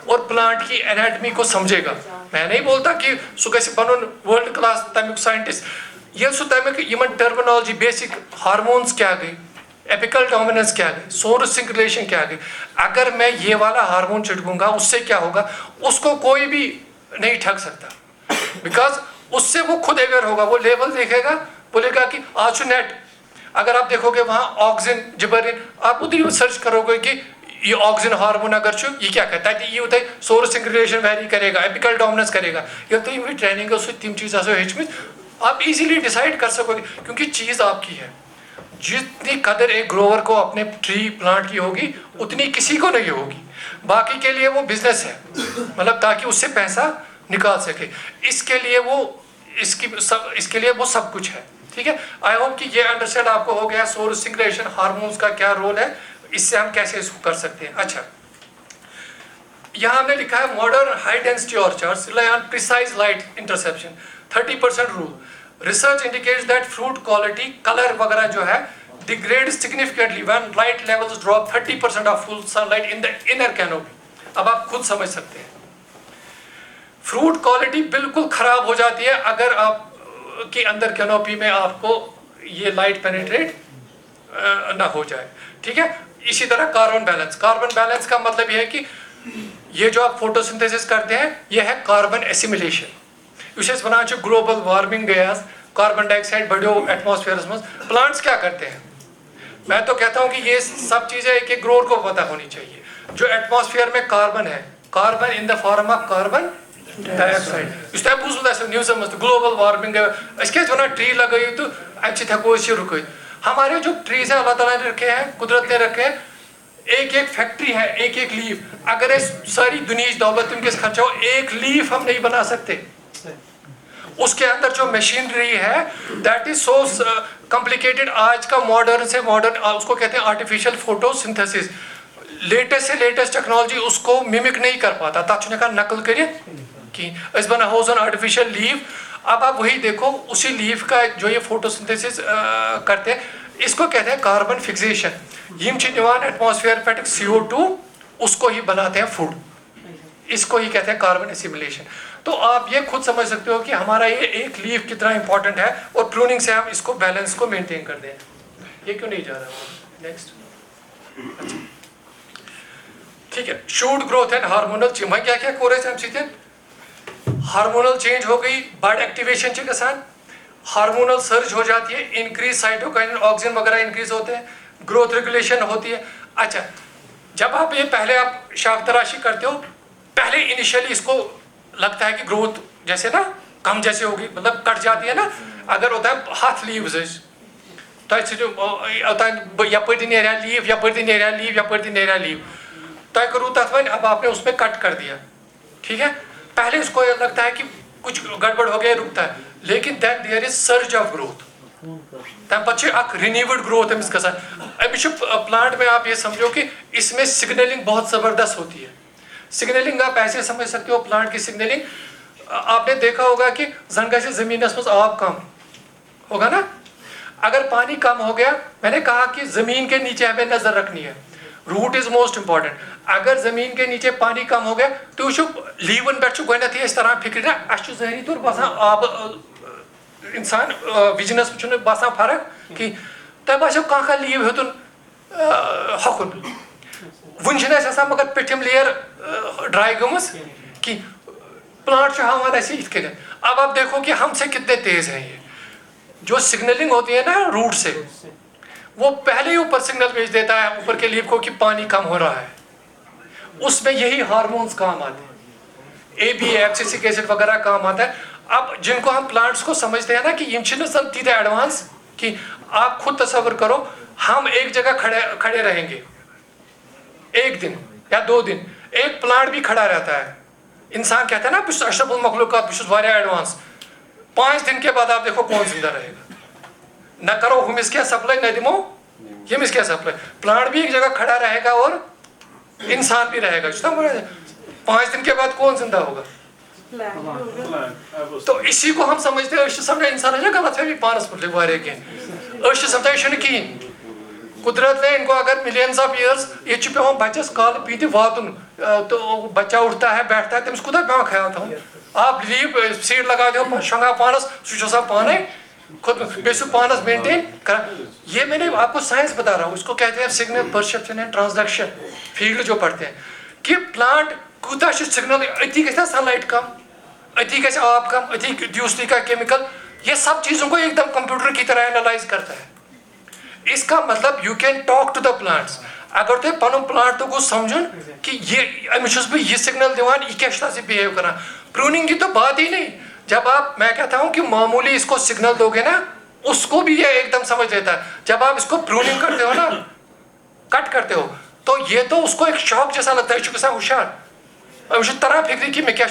और प्लांट की एनाटमी को समझेगा मैं नहीं बोलता कि सह गि बन वर्ल्ड क्लास तमिक साइंटिस्ट ये सह तमिक इन टर्मिनोलॉजी बेसिक हार्मोन्स क्या गई एपिकल डोमिनेंस क्या गई सोर्स सिंक्रेशन क्या गई अगर मैं ये वाला हार्मोन छिड़कूंगा उससे क्या होगा उसको कोई भी नहीं ठग सकता बिकॉज उससे वो खुद अवेयर होगा वो लेवल देखेगा बोलेगा कि आज नेट अगर आप देखोगे वहाँ ऑक्सीजन जिबरलिन आप उधर सर्च करोगे कि ये ऑक्सीजन हार्मोन अगर ये क्या कहता है ये होता है सोर्स सिंक्रेशन वेरी करेगा एपिकल डोमिनेंस करेगा ये तो ये ट्रेनिंग तम चीज़ हेचम आप इजीली डिसाइड कर सकोगे क्योंकि चीज़ आपकी है। जितनी कदर एक ग्रोवर को अपने ट्री प्लांट की होगी उतनी किसी को नहीं होगी बाकी के लिए वो बिजनेस है मतलब ताकि उससे पैसा निकाल सके इसके लिए वो सब कुछ है। ठीक है आई होप कि ये अंडरस्टैंड आपको हो गया सोर्स सिंक्रेशन हार्मोन्स का क्या रोल है इससे हम कैसे इसको कर सकते हैं। अच्छा यहाँ हमने लिखा है modern high density ऑर्चार्ड्स rely on precise light interception 30% rule research indicates that fruit quality colour वगैरह जो है degrade significantly when light levels drop 30% of full sunlight in the inner canopy. अब आप खुद समझ सकते हैं फ्रूट क्वालिटी बिल्कुल खराब हो जाती है अगर आप की अंदर कैनोपी में आपको ये लाइट पेनिट्रेट ना हो जाए। ठीक है इसी तरह कार्बन बैलेंस का मतलब ये है कि ये जो आप फोटोसिंथेसिस करते हैं ये है कार्बन एसिमिलेशन इस one global warming gas carbon dioxide बढ़ो एटमॉस्फेयर में प्लांट्स क्या करते हैं मैं तो कहता हूँ कि ये सब चीज़ें एक एक ग्रोअर को पता होनी चाहिए। जो एटमॉस्फेयर में कार्बन है carbon in the form of carbon dioxide इस न्यूज़ ग्लोबल वार्मिंग क्या ट्री लगे तो अमे हेको रुक हमारे जो ट्रीज है अल्लाह ताला ने रखे हैं कुदरत ने रखे हैं एक एक फैक्ट्री है एक एक लीफ अगर सारी दुनिया दौलत उनके खर्चा हो एक लीफ हम नहीं बना सकते उसके अंदर जो मशीनरी है दैट इज सो कॉम्प्लिकेटेड। आज का मॉडर्न से मॉडर्न उसको कहते हैं आर्टिफिशियल फोटोसिंथेसिस लेटेस्ट से लेटेस्ट टेक्नोलॉजी उसको मिमिक नहीं कर पाता तथ नकल कर कि बना आर्टिफिशियल लीफ। अब आप वही देखो उसी लीफ का जो ये फोटोसिंथेसिस करते हैं इसको कहते हैं कार्बन फिक्सेशन यम एटमॉस्फेयर पे CO2 उसको ही बनाते हैं फूड इसको ही कहते हैं कार्बन एसिमिलेशन। तो आप ये खुद समझ सकते हो कि हमारा ये एक लीफ कितना इंपॉर्टेंट है और प्रूनिंग से हम इसको बैलेंस को मेंटेन कर दें। ये क्यों नहीं जा रहा नेक्स्ट अच्छा ठीक है shoot growth and hormonal change मैं क्या क्या कोरे से हार्मोनल चेंज हो गई बर्ड एक्टिवेशन च गसान हार्मोनल सर्ज हो जाती है इंक्रीज साइटोकाइन ऑक्सीजन वगैरह इंक्रीज होते हैं ग्रोथ रेगुलेशन होती है। अच्छा जब आप ये पहले आप शाख तराशी करते हो पहले इनिशियली इसको लगता है कि ग्रोथ जैसे ना कम जैसे होगी मतलब कट जाती है ना अगर होता है हाथ लीव्स तो यपर लीव यपर लीव यपर लीव तय करूँ तथ वन अब आपने उसमें कट कर दिया। ठीक है पहले उसको लगता है कि कुछ गड़बड़ हो गया रुकता है लेकिन then there is surge of growth तम पे रिन्यूड ग्रोथ अमिस गसान प्लांट में आप ये समझो कि इसमें सिग्नलिंग बहुत ज़बरदस्त होती है। सिग्नलिंग आप ऐसे समझ सकते हो प्लांट की सिग्नलिंग आपने देखा होगा कि जन जमीन मज आब कम होगा ना, अगर पानी कम हो गया, मैंने कहा कि जमीन के नीचे हमें नजर रखनी है, रूट इज मोस्ट इंपॉर्टेंट। अगर जमीन के नीचे पानी कम हो गया तो लीवन पे गोथी इस तरह फिक्र ना अस जहरी तौर बसान आब इंसान विजनस बसान फर्क कि तह बो कह लीव हेतुन हकुन वन मगर पिठम लेयर ड्राई गमस कि प्लांट हावान इत। अब आप देखो कि हमसे कितने तेज हैं ये, जो सिग्नलिंग होती है ना रूट से, वो पहले ही ऊपर सिग्नल भेज देता है ऊपर के लीफ को कि पानी कम हो रहा है। उसमें यही हार्मोन्स काम आते हैं, ABA एब्सिसिक एसिड वगैरह काम आता है। अब जिनको हम प्लांट्स को समझते हैं ना कि ये तीत एडवांस, कि आप खुद तस्वर करो, हम एक जगह खड़े रहेंगे एक दिन या 2 दिन, एक प्लांट भी खड़ा रहता है, इंसान कहता है ना अशरफुल मखलूकात एडवांस, 5 दिन के बाद आप देखो कौन जिंदा रहेगा। न करो हुमिस क्या सप्लाई, न दिमो यमिस क्या सप्लाई, प्लांट भी एक जगह खड़ा रहेगा और इंसान भी रहेगा। 5 दिन के बाद कौन जिंदा होगा? तो इसी को हम समझते हैं समझा इंसान गलत है पानस मुतलिक वारे कह समझा कहें। कुदरत ने इनको अगर मिलियंस ऑफ ईयर्स ये पे बच्चस काल पीते वातुन, तो बच्चा उठता है बैठता है, तमिस कुदा पे ख्याल था। आप लीव सीड लगा दो शंगा पानस सह पाने खुद बेसु पानस मेंटेन कर। ये मैंने आपको साइंस बता रहा हूँ, इसको कहते हैं signal perception and transduction field जो पढ़ते हैं, कि प्लांट कूता सिग्नल अति गया सनलाइट कम, अति गया आब कम, अति दूसरी का केमिकल, ये सब चीज़ों को एकदम कंप्यूटर की तरह एनालाइज करता है। इसका मतलब you can talk to the plants. अगर तुम पन प्लांट तो समझुन कि ये अमिस बह यह सिग्नल दिवान, यह क्या बिहेव करा। प्रूनिंग की तो बात ही नहीं, जब आप, मैं कहता हूँ कि मामूली इसको सिग्नल दोगे ना, उसको भी ये एकदम समझ लेता है। जब आप इसको प्रूनिंग करते हो ना, कट करते हो, तो ये तो उसको एक शौक जैसा लगता है, चुका हुशार तरह फिक्री कि मैं क्या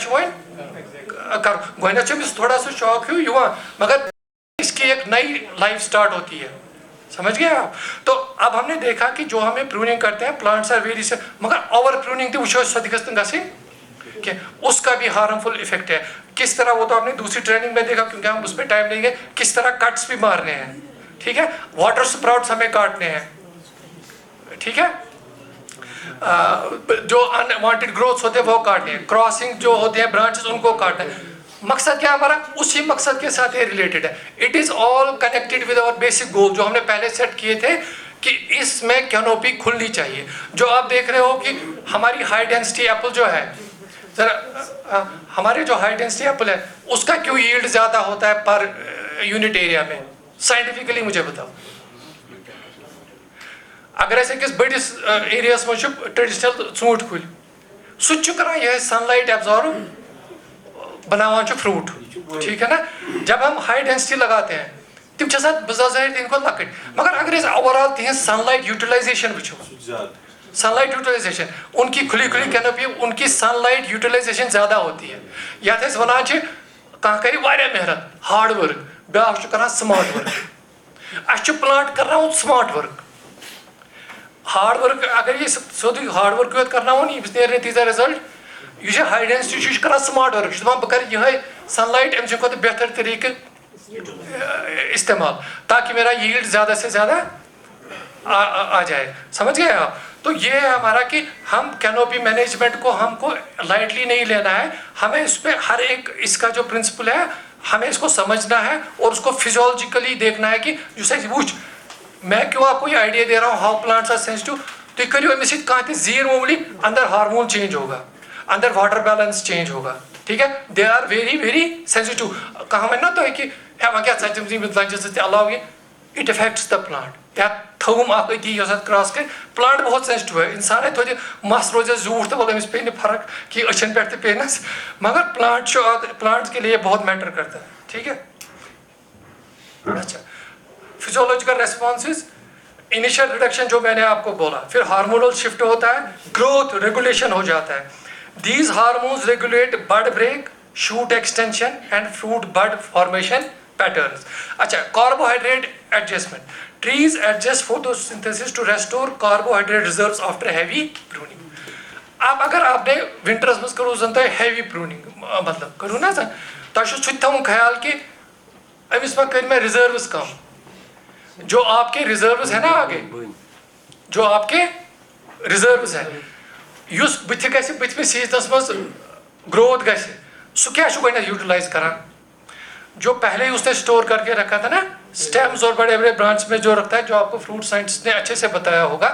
कर गोना थोड़ा सा शौक है युवा, मगर इसकी एक नई लाइफ स्टार्ट होती है, समझ गए आप। तो अब हमने देखा कि जो हमें प्रूनिंग करते हैं प्लांट्स आर वेरी से, मगर ओवर प्रूनिंग तो कि उसका भी हार्मफुल इफेक्ट है। किस तरह, वो तो आपने दूसरी ट्रेनिंग में देखा, क्योंकि हम उस पर टाइम देंगे, किस तरह कट्स भी मारने हैं, ठीक है, वाटर स्प्राउट्स हमें काटने हैं, ठीक है, जो अनवांटेड ग्रोथ होते हैं वो काटने हैं, क्रॉसिंग जो होते हैं ब्रांचेस उनको काटना है। मकसद क्या हमारा, उसी मकसद के साथ ये रिलेटेड है। It is all connected with our basic goal जो हमने पहले सेट किए थे कि इसमें कैनोपी खुलनी चाहिए। जो आप देख रहे हो कि हमारी हाई डेंसिटी एप्पल जो है, जरा हमारे जो हाई डेंसिटी एप्पल है उसका क्यों यील्ड ज्यादा होता है पर यूनिट एरिया में, साइंटिफिकली मुझे बताओ। अगर ऐसे किस बड़िस एरियास में ट्रेडिशनल ऊंट कुल सह यह सनलाइट एब्जॉर्ब बनावान फ्रूट, ठीक है ना। जब हम हाई डेंसिटी लगाते हैं तम बजाहिर इनको लकट, मगर अगर ओवरऑल तिज सनलाइट यूटिलाइजेशन वो, सनलाइट यूटिलाइजेशन उनकी खुली खुली कैनोपी, उनकी सनलाइट यूटिलाइजेशन ज्यादा होती है। या वन कह कर मेहनत हार्ड वर्क, ब्याक कर स्मार्ट वर्क। अस प्लांट कर स्मार्ट वर्क, हार्ड वर्क अगर ये सोद हार्ड वर्क योत कर नीर तीजा रिजल्ट, यह हाई डेंसिटी कर स्मार्ट वर्क, बह कर यह सनलाइट अमि खुद बेहतर तरीके इस्तेमाल, ताकि मेरा यील्ड ज़्यादा से ज़्यादा आ जाए, समझ गए आप। तो ये है हमारा कि हम कैनोपी मैनेजमेंट को हमको लाइटली नहीं लेना है, हमें इस पर हर एक इसका जो प्रिंसिपल है हमें इसको समझना है और उसको फिजियोलॉजिकली देखना है कि जैसे वुच मैं क्यों आपको ये आइडिया दे रहा हूँ हाउ प्लांट्स आर सेंसिटिव। तो करो अमिस कह जीर मामूली अंदर हार्मोन चेंज होगा, अंदर वाटर बैलेंस चेंज होगा, ठीक है, they are very very sensitive. कहा मैं ना तो है कि वह क्या अलाव ये इट इफेक्ट्स द प्लांट या थम अति क्रॉस कर प्लांट बहुत सेंसिटिव है। इंसान थो मस रोज जूठ तो अमिस पे फर्क कि अचन पे पे नस, मगर प्लांट्स के लिए बहुत मैटर करता है, ठीक है। अच्छा, फिजियोलॉजिकल रेस्पॉन्सेज, इनिशियल रिडक्शन जो मैंने आपको बोला, फिर हार्मोनल शिफ्ट होता है, ग्रोथ रेगुलेशन हो जाता है। These hormones regulate bud break, shoot extension and fruit bud formation patterns. अच्छा, carbohydrate adjustment, trees adjust photosynthesis to restore carbohydrate reserves after heavy pruning. अब अगर आपने विंटर्स में करो जन तुम हैवी प्रूनिंग मतलब करो ना तुम थवन ख्याल कि अमिस में कर मैं रिजर्व्स कम जो आपके रिजर्व्स है ना आगे जो आपके रिजर्व्स है युस बुथ गि बुथम सीजनस मज ग्रोथ गि सह क्या यूटिलाइज करान जो पहले ही उसने स्टोर करके रखा था ना स्टेम्स और बड़े बड़े ब्रांच में जो रखता है जो आपको फ्रूट साइंटिस्ट ने अच्छे से बताया होगा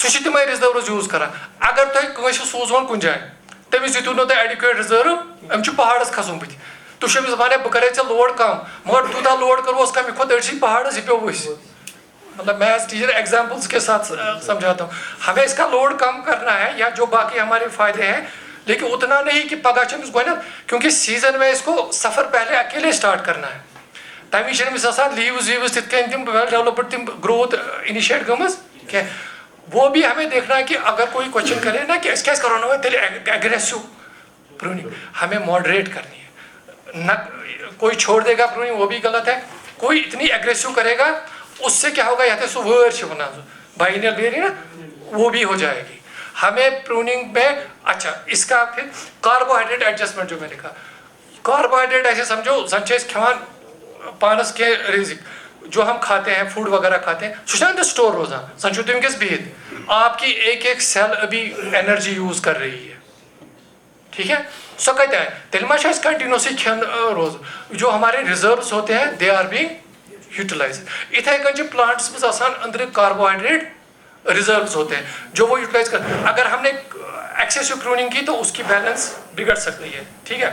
सह तम रिजर्व यूज करान अगर तुम सोजोन कुछ जाए तमिस दितु ना तुम एडिक्वेट रिजर्व अम पहाड़स खसुन बुथ तुम वने बह करे लोड कम मगर तूता लोड करोस कम खुद अड़ी पहाड़स यह पे वस मतलब मैं एज टीचर एग्जाम्पल्स के साथ समझाता हूँ हमें इसका लोड कम करना है या जो बाकी हमारे फायदे हैं लेकिन उतना नहीं कि पगह गोना क्योंकि सीजन में इसको सफ़र पहले अकेले स्टार्ट करना है तमिस लीव्स वीव्स तम वेल डेवलप्ड तम ग्रोथ इनिशिएट गमज क्या वो भी हमें देखना है कि अगर कोई क्वेश्चन करे ना कि क्या करो ना तेरे एग्रेसिव प्रूनिंग हमें मॉडरेट करनी है न कोई छोड़ देगा प्रूनिंग वो भी गलत है कोई इतनी एग्रेसिव करेगा उससे क्या होगा या तो वर्ष बना बाइनल बेरी ना वो भी हो जाएगी हमें प्रूनिंग में अच्छा इसका फिर कार्बोहाइड्रेट एडजस्टमेंट जो मैंने कहा कार्बोहाइड्रेट ऐसे समझो जन खान पानस के रिजिक जो हम खाते हैं फूड वगैरह खाते हैं सुशांत स्टोर रोजान संचो तुम किस बिहित आपकी एक एक सेल अभी एनर्जी यूज कर रही है ठीक है सो कहते हैं तिलमा कंटिन्यूसली खन रोज जो हमारे रिजर्व्स होते हैं दे आर बीइंग यूटिलाइज इथे कन प्लांट्स में आसान अंदर कार्बोहाइड्रेट रिजर्व्स होते हैं जो वो यूटिलाइज कर अगर हमने एक्सेसिव प्रूनिंग की तो उसकी बैलेंस बिगड़ सकती है ठीक है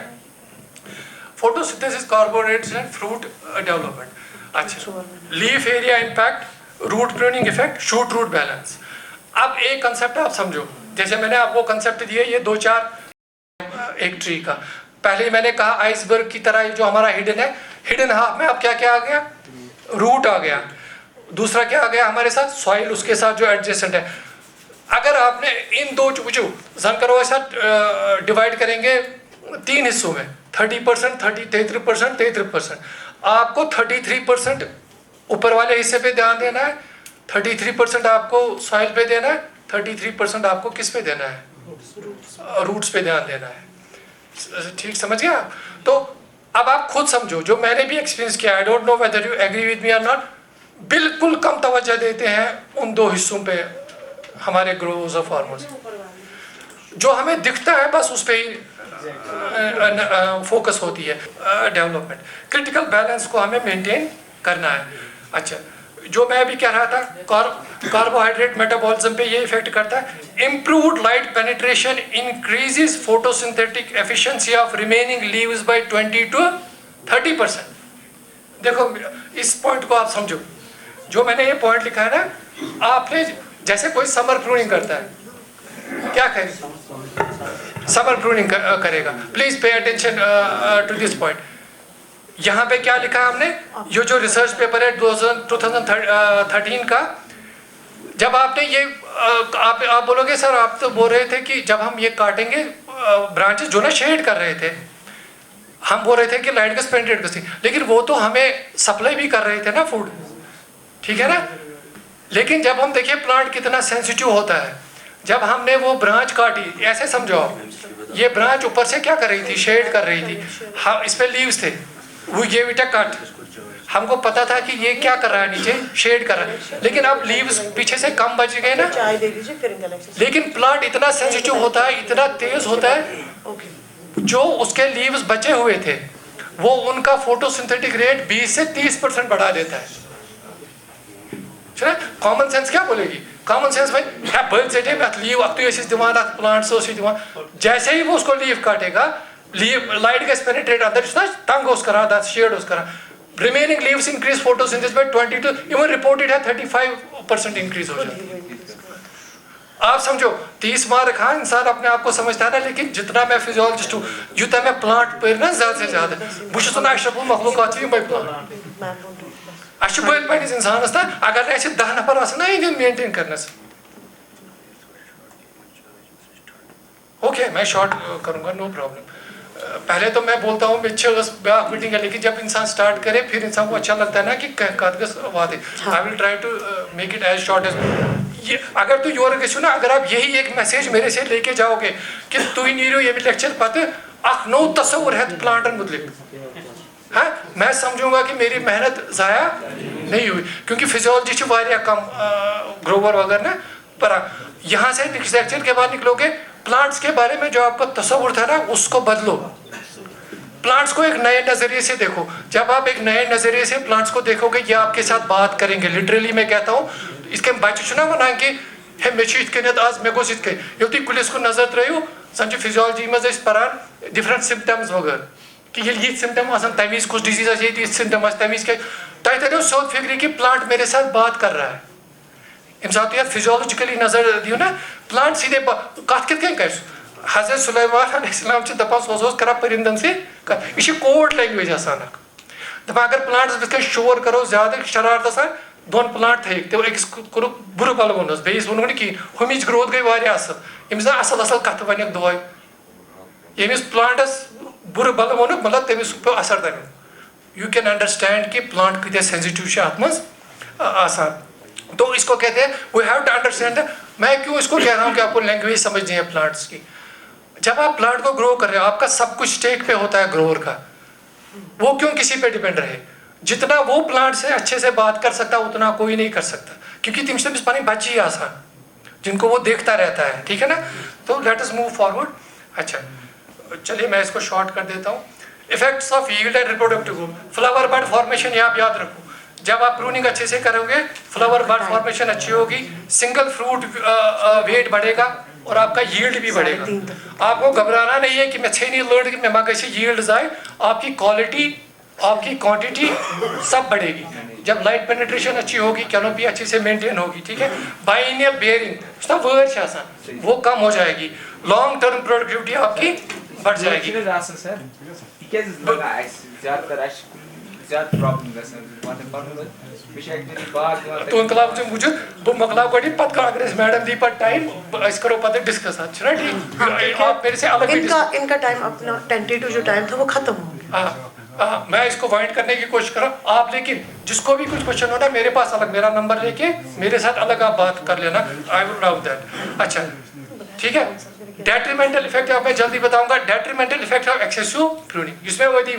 photosynthesis carbohydrates and fruit development अच्छा leaf area impact root pruning effect shoot root balance अब एक कंसेप्ट आप समझो जैसे मैंने आपको कंसेप्ट दिए ये 2-4 एक ट्री का पहले मैंने कहा आइसबर्ग की तरह जो हमारा हिडन है हिडन हाफ में अब क्या क्या आ गया रूट आ गया दूसरा क्या आ गया हमारे साथ सॉइल उसके साथ जो एडजेसेंट है अगर आपने इन दो जो जन करो ऐसा डिवाइड करेंगे 3 हिस्सों में 30% 33% आपको 33% ऊपर वाले हिस्से पे ध्यान देना है 33% आपको सॉइल पे देना है 33% आपको किस पे देना है रूट्स पे ध्यान देना है ठीक समझ गया तो अब आप खुद समझो जो मैंने भी एक्सपीरियंस किया I don't know whether you agree with me और नॉट बिल्कुल कम तवज्जो देते हैं उन 2 हिस्सों पे हमारे ग्रोथ ऑफ हार्मोन्स जो हमें दिखता है बस उस पर ही फोकस होती है डेवलपमेंट क्रिटिकल बैलेंस को हमें मेंटेन करना है अच्छा जो मैं अभी कह रहा था कार्बोहाइड्रेट मेटाबॉलिज्म पे ये इफेक्ट करता है improved light penetration increases photosynthetic efficiency of remaining leaves by 20 to 30%। देखो इस पॉइंट को आप समझो जो मैंने ये पॉइंट लिखा है ना आपने जैसे कोई समर प्रूनिंग करता है क्या करेगा समर प्रूनिंग करेगा please pay attention to this point यहाँ पे क्या लिखा है हमने ये जो रिसर्च पेपर है 2013 का जब आपने ये आप बोलोगे सर आप तो बोल रहे थे कि जब हम ये काटेंगे ब्रांचेस जो ना शेड कर रहे थे हम बोल रहे थे कि लाइट गस पेनिट्रेट करती लेकिन वो तो हमें सप्लाई भी कर रहे थे ना फूड ठीक है ना लेकिन जब हम देखिए प्लांट कितना सेंसिटिव होता है जब हमने वो ब्रांच काटी ऐसे समझो ये ब्रांच ऊपर से क्या कर रही थी शेड कर रही थी हाँ इस पे लीव्स थे वो ये बेटा कट हमको पता था कि ये क्या कर रहा है नीचे शेड कर रहा है लेकिन अब लीव्स पीछे से कम बच गए ना लेकिन प्लांट इतना सेंसिटिव होता है इतना तेज होता है जो उसके लीव्स बचे हुए थे वो उनका फोटोसिंथेटिक रेट 20 से 30% बढ़ा देता है कॉमन सेंस क्या बोलेगी कॉमन सेंस भाई क्या बल से लीव अब तो दिवान प्लांट दिवान जैसे ही वो उसको लीव काटेगा लीव लाइट गैस पेनिट्रेट अंदर तंग करा शेड करा remaining leaves increase photosynthesis by 20 to even reported है 35% इंक्रीज हो जाती है आप समझो 30 मार्क हाँ इंसान अपने आप को समझता है लेकिन जितना मैं फिजियोलॉजिस्ट हूँ जितना मैं प्लांट पर ना ज्यादा से ज्यादा बुश अशरफ मखलूकात प्लांट बल इंसानस ना अगर ऐसे 10 नफर ना ये मेंटेन करने से ओके मैं शॉर्ट करूंगा नो प्रॉब्लम पहले तो मैं बोलता हूँ मीटिंग है लेकिन जब इंसान स्टार्ट करे फिर इंसान को अच्छा लगता है ना कि I will try to make it as short as ये अगर तू योर गो ना, अगर आप यही एक मैसेज मेरे से लेके जाओगे कि तु नीरो ये लेक्चर पत अख नो तस्वुर है प्लांटन मुतलिक, हाँ मैं समझूंगा कि मेरी मेहनत ज़ाया नहीं हुई, क्योंकि फिजियोलॉजी वारिया कम ग्रोवर वगैरह ना पर यहाँ से लेक्चर के बाद निकलोगे प्लांट्स के बारे में जो आपका तस्वुर था ना उसको बदलो, प्लांट्स को एक नए नज़रिए से देखो। जब आप एक नए नज़रिए से प्लांट्स को देखोगे ये आपके साथ बात करेंगे। लिटरली मैं कहता हूँ इसके बच्चे ना वनान कि हे मे आज मे गोस इतके ये कुलिस को नजर त्रो सन फिजियोलॉजी मज पान डिफरेंट सिम्टम्स वगैरह कि ये सिम्टम आसान तमी कुछ डिजीज ये सिम्टम तमी क्या तह तरो सोच फिक्री कि प्लांट मेरे साथ बात कर रहा है। इन साथ फिजियोलॉजिकली नजर दियो ना प्लांट सीधे कत कित कर हजरत सुलेमान दपान सो कर परिंदन से यह कोड लैंग्वेज आसान दपान अगर प्लांट्स बुत शोर करो ज्यादा शरारत आसान दोन प्लांट थे तो अकिस कोर बुर बल वोनस बेस वोन कहें हमिच ग्रोथ गई वारिया असल यमिस असल असल कथ वन दोय यमिस प्लांटस बुर बल वोन मतलब तमिस पे असर तमिक यू कैन अंडरस्टैंड कि प्लांट कत सेंसिटिव अत मज आसान। तो इसको कहते हैं वी हैव टू अंडरस्टैंड। मैं क्यों इसको कह रहा हूँ कि आपको लैंग्वेज समझनी है प्लांट्स की। जब आप प्लांट को ग्रो कर रहे हो आपका सब कुछ स्टेक पे होता है ग्रोवर का, वो क्यों किसी पे डिपेंड रहे। जितना वो प्लांट से अच्छे से बात कर सकता उतना कोई नहीं कर सकता, क्योंकि तुमसे भी पानी बची ही आसान जिनको वो देखता रहता है, ठीक है ना। तो लेट अस मूव फॉरवर्ड। अच्छा चलिए मैं इसको शॉर्ट कर देता हूँ। Effects of yield and reproductive growth. Flower bud formation ये आप याद रखो, जब आप प्रूनिंग अच्छे से करोगे फ्लावर बड फॉर्मेशन अच्छी होगी, सिंगल फ्रूट वेट बढ़ेगा और आपका यील्ड भी बढ़ेगा। आपको घबराना नहीं है कि मैं छह नहीं लर्न कि मैं कैसे यील्ड जाए, आपकी क्वालिटी आपकी क्वांटिटी सब बढ़ेगी। जब लाइट पेनिट्रेशन अच्छी होगी, कैनोपी अच्छे से मेंटेन होगी, ठीक है। बाइनियल बेयरिंग वर्ड आसान वो कम हो जाएगी, लॉन्ग टर्म प्रोडक्टिविटी आपकी बढ़ जाएगी। तो इनकलाब से मुझे वो मकलाब गड़ी पद का अगर इस मैडम दी पर टाइम इस करो पद डिस्कस अच्छा ठीक। आप मेरे से अलग इनका टाइम अपना टेंटेटिव जो टाइम था वो खत्म हो गया। मैं इसको वाइंड करने की कोशिश कर रहा हूँ। आप लेकिन जिसको भी कुछ क्वेश्चन हो ना मेरे पास अलग मेरा नंबर लेके मेरे साथ अलग आप बात कर लेना। I will route that. अच्छा ठीक है। डेट्रीमेंटल इफेक्ट मैं जल्दी बताऊंगा। Detrimental effect of excessive pruning इसमें वो दी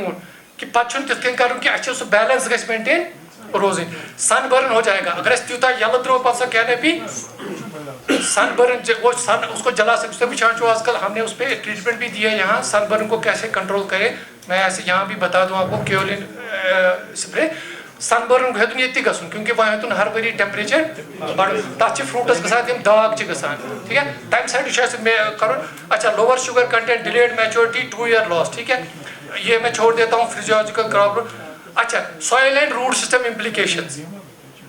कि पचन तिथ करूँ कि अच्छे बैलेंस गस मेंटेन रोजन। सनबर्न हो जाएगा अगर त्यूता यल त्रो पे कहने भी सनबर्न वो सन उसको जला सकते बिछान जो आजकल हमने उस पर ट्रीटमेंट भी दिया है। यहाँ सनबर्न को कैसे कंट्रोल करें मैं ऐसे यहाँ भी बता दूँ आपको। क्योलिन स्प्रे सनबर्न हेतुन ये गसन क्योंकि वह हेतुन हर वरी टेम्परेचर बढ़ तथ फ्रूटस गसान दाग गसान, ठीक है। तम साइड कर। अच्छा lower sugar content, delayed maturity, 2 year loss, ठीक है। ये मैं छोड़ देता हूँ फिजियोलॉजिकल क्रॉप। अच्छा soil and root system implications,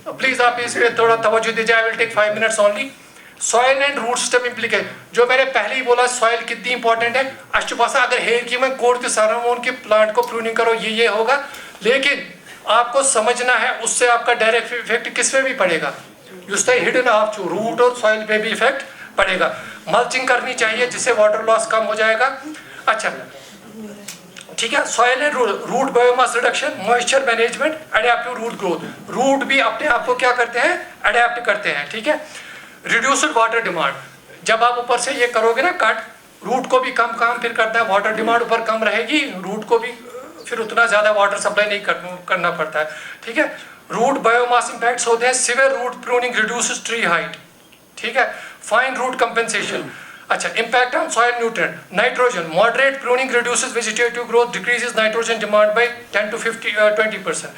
please आप इस थोड़ा तवज्जो दीजिए। I will take 5 minutes only. Soil and root system implication जो मैंने पहले ही बोला सॉइल कितनी इंपॉर्टेंट है। अच्छा अगर हेर की मैं कोड के सारा के प्लांट को प्रूनिंग करो ये होगा, लेकिन आपको समझना है उससे आपका डायरेक्ट इफेक्ट किस पे भी पड़ेगा। हिडन आप रूट और सॉइल पे भी इफेक्ट पड़ेगा। मल्चिंग करनी चाहिए जिससे वाटर लॉस कम हो जाएगा। अच्छा ठीक है। Soil and root biomass reduction, moisture management, adaptive root growth. Root भी अपने आप को क्या करते हैं अडेप्ट करते हैं, ठीक है। रिड्यूस्ड वाटर डिमांड, जब आप ऊपर से ये करोगे ना कट, रूट को भी कम काम फिर करता है। वाटर डिमांड ऊपर कम रहेगी, रूट को भी फिर उतना ज़्यादा वाटर सप्लाई नहीं करना पड़ता है, ठीक है। रूट बायोमास इम्पैक्ट्स होते हैं। Severe root pruning reduces tree height, ठीक है। Fine root compensation. अच्छा impact on soil nutrient, nitrogen, moderate pruning reduces vegetative growth, decreases nitrogen demand by 10 to 20%।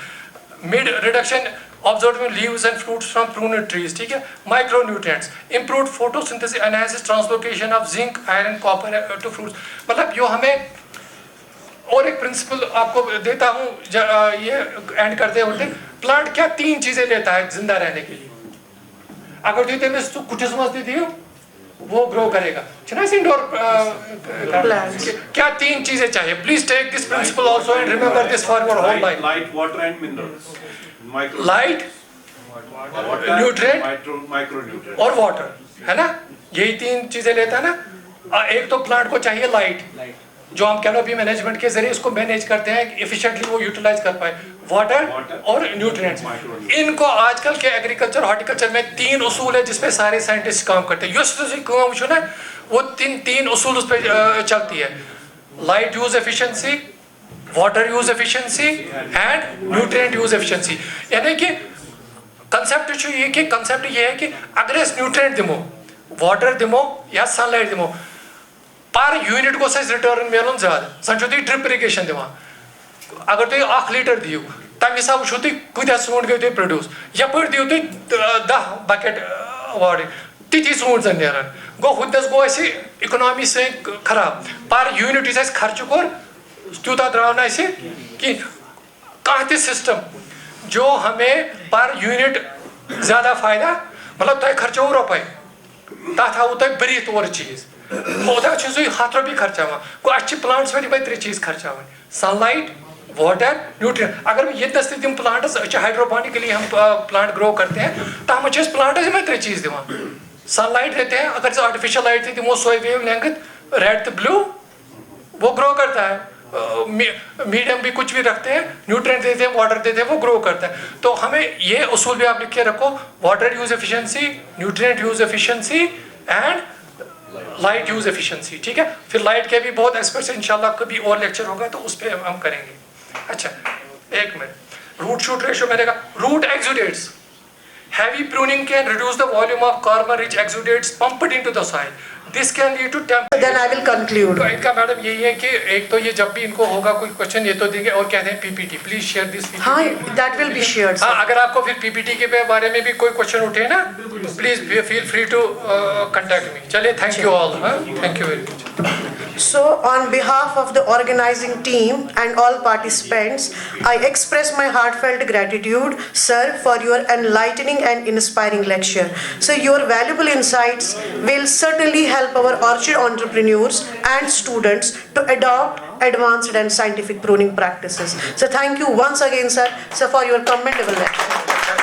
Mid reduction observing leaves and fruits from pruned trees, ठीक है। Micronutrients, improved photosynthesis, enhances translocation of zinc, iron, copper to fruits. मतलब जो हमें और एक principal आपको देता हूँ ये एंड करते होते, प्लांट क्या 3 चीजें लेता है जिंदा रहने के लिए। अगर देते में कुछ समझती थी वो ग्रो करेगा। इंडोर क्या 3 चीजें चाहिए। Please take this principle also and remember this for your whole life. Light, water and minerals. Light, nutrient, micronutrient और वाटर, है ना। यही 3 चीजें लेता है ना। एक तो प्लांट को चाहिए लाइट, जो हम कैनोपी मैनेजमेंट के जरिए इसको मैनेज करते हैं एफिशिएंटली वो यूटिलाइज कर पाए, वाटर और न्यूट्रिएंट्स। इनको आजकल के एग्रीकल्चर हॉर्टिकल्चर में 3 उसूल है जिसपे सारे साइंटिस्ट काम करते हैं। काम ना वो तीन उसूल उस पर चलती है, light use efficiency, water use efficiency and nutrient use efficiency. यानी कि कंसेप्ट ये है कि अगर अस न्यूट्रिएंट दिमो, वाटर दिमो या सनलाइट दिमो, पर यूनिट गोस रिटर्न मिलन ज्यादा। सन ड्रिप इरिगेशन दिवान, अगर तुम 1 लीटर दियो तम हिसाब वो तुम कूत सूट गो तुम प्रोड्यूस, यपर दियो तुम 10 बकेट वाटर, ती सूट जन नान गो हुदस गो इकोनॉमी से खराब। पर यूनिट इस खर्च कोर तूत द्राव ना कि कह सिस्टम जो हमें पर यूनिट ज्यादा फायदा, मतलब तुम खर्चो रुपये तथ हाव तुम बरी तौर चीज ओदा 100 रुपये खर्चावान गो अच्छे प्लांट्स पे 3 चीज खर्चावान, सनलाइट, वाटर, न्यूट्रिएंट। अगर मैं ये तम प्लांट्स हाइड्रोपोनिकली हम प्लांट ग्रो करते हैं तथ मे प्लांट्स में 3 चीज दिवान, सनलाइट देते हैं, अगर आर्टिफिशियल लाइट थी दिमो सोए वेव लेंथ रेड तो ब्लू वो ग्रो करता है, मीडियम भी कुछ भी रखते हैं, न्यूट्रिएंट देते हैं, वाटर देते हैं, वो ग्रो करता है। तो हमें ये उसूल भी आप लिख के रखो, water use efficiency, nutrient use efficiency and light use efficiency. ठीक है, फिर लाइट के भी बहुत एक्सपर्ट्स इंशाल्लाह कभी और लेक्चर होगा तो उस पर हम करेंगे। अच्छा, एक मिनट, रूट शूट रेशियो मैंने कहा, root exudates, heavy pruning can reduce the volume of carbon rich exudates pumped into the soil. This can lead to temperature. Then I will conclude. तो इनका मैडम यही है कि एक तो ये जब भी इनको होगा कोई क्वेश्चन ये तो देंगे और कहते हैं PPT, please share this PPT. हाँ, that will be shared. हाँ, अगर आपको फिर पीपीटी के बारे में भी कोई क्वेश्चन उठे ना, please feel free to contact me. चलिए, thank you all, thank you very much. So, on behalf of the organizing team and all participants, I express my heartfelt gratitude, sir, for your enlightening and inspiring lecture. So, your valuable insights will certainly help our orchard entrepreneurs and students to adopt advanced and scientific pruning practices. So, thank you once again, sir, for your commendable lecture.